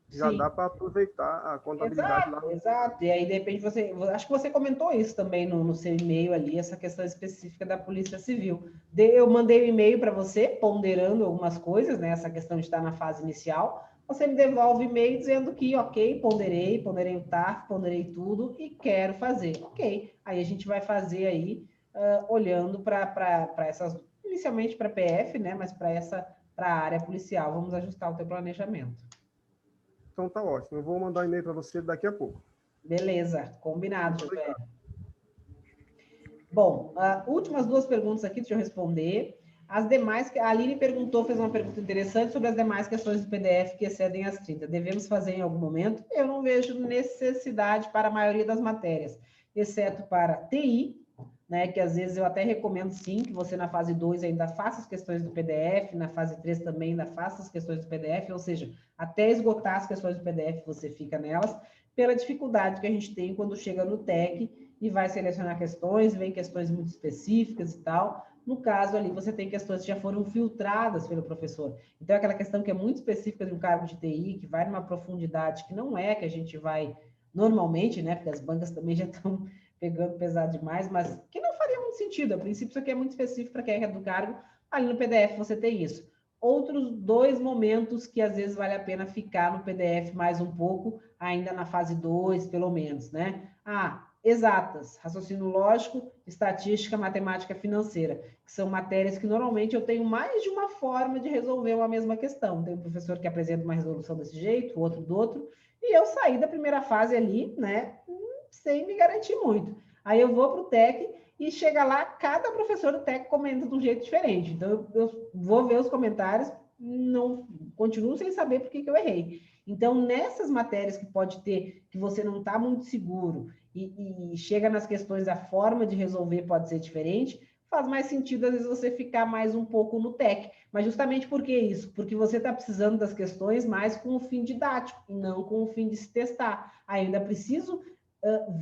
já Sim. dá para aproveitar a contabilidade lá. Exato. E aí, de repente, acho que você comentou isso também no seu e-mail ali, essa questão específica da Polícia Civil. Eu mandei um e-mail para você, ponderando algumas coisas, né? Essa questão de estar na fase inicial. Você me devolve e-mail dizendo que, ok, ponderei o TAF, ponderei tudo e quero fazer. Ok. Aí a gente vai fazer aí, olhando para essas, inicialmente para PF, né? Mas para a área policial, vamos ajustar o teu planejamento. Então tá ótimo. Eu vou mandar um e-mail para você daqui a pouco. Beleza, combinado, Josué. Bom, últimas duas perguntas aqui, deixa eu responder. As demais, a Aline perguntou, fez uma pergunta interessante sobre as demais questões do PDF que excedem as 30. Devemos fazer em algum momento? Eu não vejo necessidade para a maioria das matérias, exceto para TI, né, que às vezes eu até recomendo sim, que você na fase 2 ainda faça as questões do PDF, na fase 3 também ainda faça as questões do PDF, ou seja, até esgotar as questões do PDF você fica nelas, pela dificuldade que a gente tem quando chega no TEC e vai selecionar questões, vem questões muito específicas e tal. No caso ali, você tem questões que já foram filtradas pelo professor. Então, aquela questão que é muito específica de um cargo de TI, que vai numa profundidade que não é que a gente vai normalmente, né? Porque as bancas também já estão pegando pesado demais, mas que não faria muito sentido. A princípio, isso aqui é muito específico para quem é do cargo. Ali no PDF você tem isso. Outros dois momentos que às vezes vale a pena ficar no PDF mais um pouco, ainda na fase 2, pelo menos, né? Exatas, raciocínio lógico, estatística, matemática financeira, que são matérias que normalmente eu tenho mais de uma forma de resolver uma mesma questão. Tem um professor que apresenta uma resolução desse jeito, outro do outro, e eu saí da primeira fase ali, né, sem me garantir muito. Aí eu vou para o TEC e chega lá, cada professor do TEC comenta de um jeito diferente. Então, eu vou ver os comentários, não continuo sem saber por que eu errei. Então, nessas matérias que pode ter, que você não está muito seguro, e chega nas questões, a forma de resolver pode ser diferente, faz mais sentido, às vezes, você ficar mais um pouco no TEC. Mas justamente por que isso? Porque você está precisando das questões mais com o fim didático, e não com o fim de se testar. Ainda preciso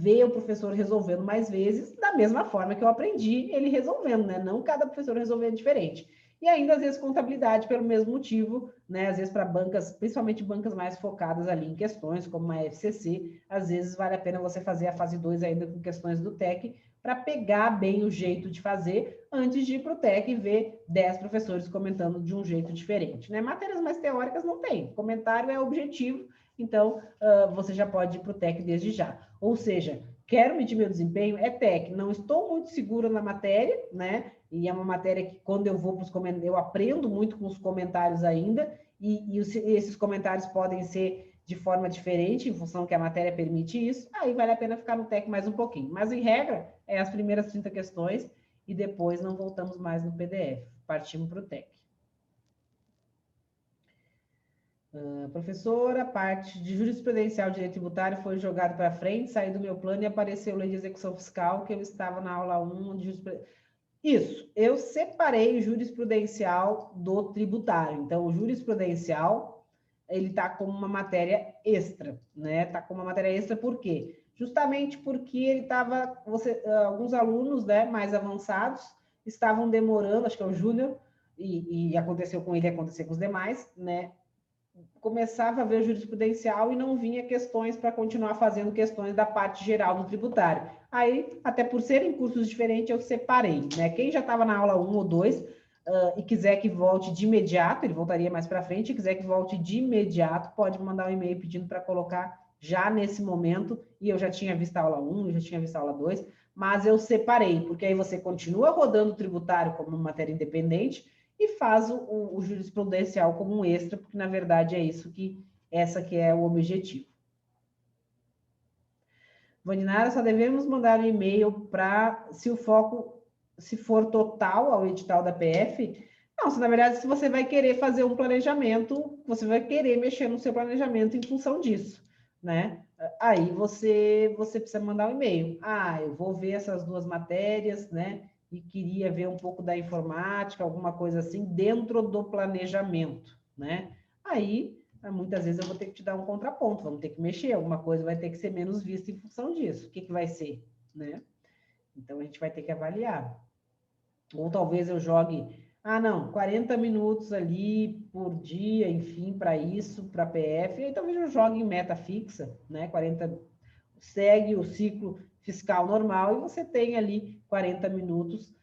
ver o professor resolvendo mais vezes, da mesma forma que eu aprendi ele resolvendo, né? Não cada professor resolvendo diferente. E ainda, às vezes, contabilidade pelo mesmo motivo, né? Às vezes, para bancas, principalmente bancas mais focadas ali em questões, como a FCC, às vezes vale a pena você fazer a fase 2 ainda com questões do TEC, para pegar bem o jeito de fazer, antes de ir para o TEC e ver 10 professores comentando de um jeito diferente, né? Matérias mais teóricas não tem, comentário é objetivo, então você já pode ir para o TEC desde já. Ou seja, quero medir meu desempenho, é TEC, não estou muito segura na matéria, né? E é uma matéria que, quando eu vou para os comentários, eu aprendo muito com os comentários ainda, e esses comentários podem ser de forma diferente, em função que a matéria permite isso, aí vale a pena ficar no TEC mais um pouquinho. Mas, em regra, é as primeiras 30 questões, e depois não voltamos mais no PDF. Partimos para o TEC. Professora, a parte de jurisprudencial de direito tributário foi jogado para frente, saí do meu plano e apareceu lei de execução fiscal, que eu estava na aula 1 de jurisprudencial. Isso, eu separei o jurisprudencial do tributário. Então, o jurisprudencial, ele está como uma matéria extra, né? Está como uma matéria extra por quê? Justamente porque ele estava, alguns alunos, né, mais avançados, estavam demorando, acho que é o Júnior, e aconteceu com ele, aconteceu com os demais, né? Começava a ver o jurisprudencial e não vinha questões para continuar fazendo questões da parte geral do tributário. Aí, até por serem cursos diferentes, eu separei, né? Quem já estava na aula 1 ou 2 e quiser que volte de imediato, ele voltaria mais para frente, e quiser que volte de imediato, pode mandar um e-mail pedindo para colocar já nesse momento, e eu já tinha visto a aula 1, eu já tinha visto a aula 2, mas eu separei, porque aí você continua rodando o tributário como matéria independente, e faz o jurisprudencial como um extra, porque na verdade é isso que essa que é o objetivo. Vandinara, só devemos mandar um e-mail para se o foco se for total ao edital da PF. Não, se na verdade se você vai querer fazer um planejamento, você vai querer mexer no seu planejamento em função disso, né? Aí você precisa mandar um e-mail. Ah, eu vou ver essas duas matérias, né? E queria ver um pouco da informática, alguma coisa assim, dentro do planejamento, né? Aí, muitas vezes eu vou ter que te dar um contraponto, vamos ter que mexer, alguma coisa vai ter que ser menos vista em função disso. O que vai ser, né? Então, a gente vai ter que avaliar. Ou talvez eu jogue, não, 40 minutos ali por dia, enfim, para isso, para PF, e aí talvez eu jogue em meta fixa, né? 40, segue o ciclo fiscal normal e você tem ali 40 minutos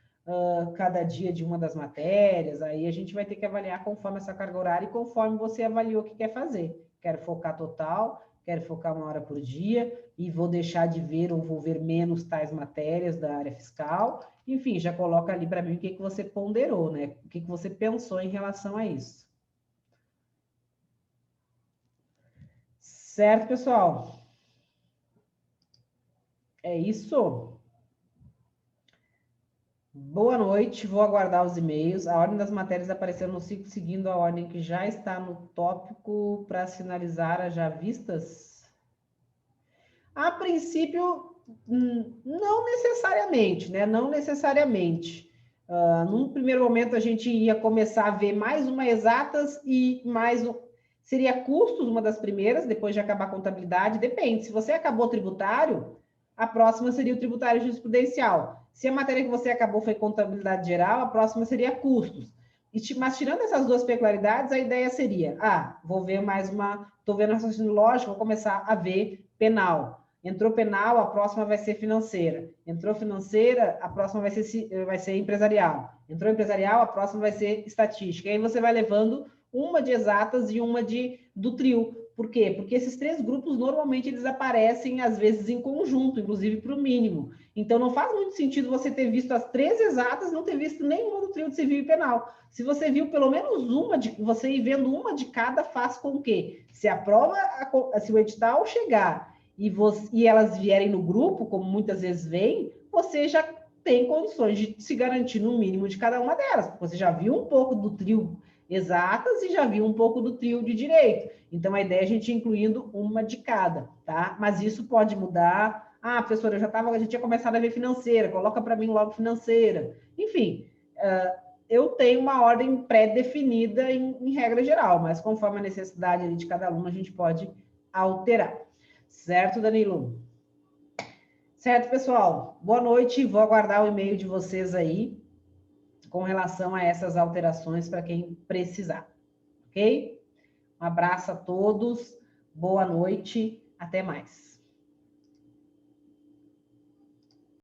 cada dia de uma das matérias, aí a gente vai ter que avaliar conforme essa carga horária e conforme você avaliou o que quer fazer. Quero focar total, quero focar 1 hora por dia e vou deixar de ver ou vou ver menos tais matérias da área fiscal. Enfim, já coloca ali para mim o que você ponderou, né? O que você pensou em relação a isso. Certo, pessoal? É isso. Boa noite, vou aguardar os e-mails. A ordem das matérias apareceu no ciclo seguindo a ordem que já está no tópico para sinalizar as já vistas? A princípio, não necessariamente, né? Não necessariamente. Num primeiro momento, a gente ia começar a ver mais uma exatas e mais um... Seria custos, uma das primeiras, depois de acabar a contabilidade, depende. Se você acabou tributário, a próxima seria o tributário jurisprudencial. Se a matéria que você acabou foi contabilidade geral, a próxima seria custos. Mas tirando essas duas peculiaridades, a ideia seria, vou ver mais uma, estou vendo raciocínio lógico, vou começar a ver penal. Entrou penal, a próxima vai ser financeira. Entrou financeira, a próxima vai ser empresarial. Entrou empresarial, a próxima vai ser estatística. E aí você vai levando uma de exatas e uma do trio. Por quê? Porque esses 3 grupos, normalmente, eles aparecem, às vezes, em conjunto, inclusive para o mínimo. Então, não faz muito sentido você ter visto as 3 exatas, não ter visto nenhuma do trio de civil e penal. Se você viu pelo menos uma, você ir vendo uma de cada, faz com que, se a prova, se o edital chegar e elas vierem no grupo, como muitas vezes vêm, você já tem condições de se garantir no mínimo de cada uma delas. Você já viu um pouco do trio exatas e já viu um pouco do trio de direito. Então, a ideia é a gente incluindo uma de cada, tá? Mas isso pode mudar. Professora, a gente tinha começado a ver financeira, coloca para mim logo financeira. Enfim, eu tenho uma ordem pré-definida em regra geral, mas conforme a necessidade ali de cada aluno, a gente pode alterar. Certo, Danilo? Certo, pessoal? Boa noite, vou aguardar o e-mail de vocês aí com relação a essas alterações para quem precisar, ok? Um abraço a todos, boa noite, até mais.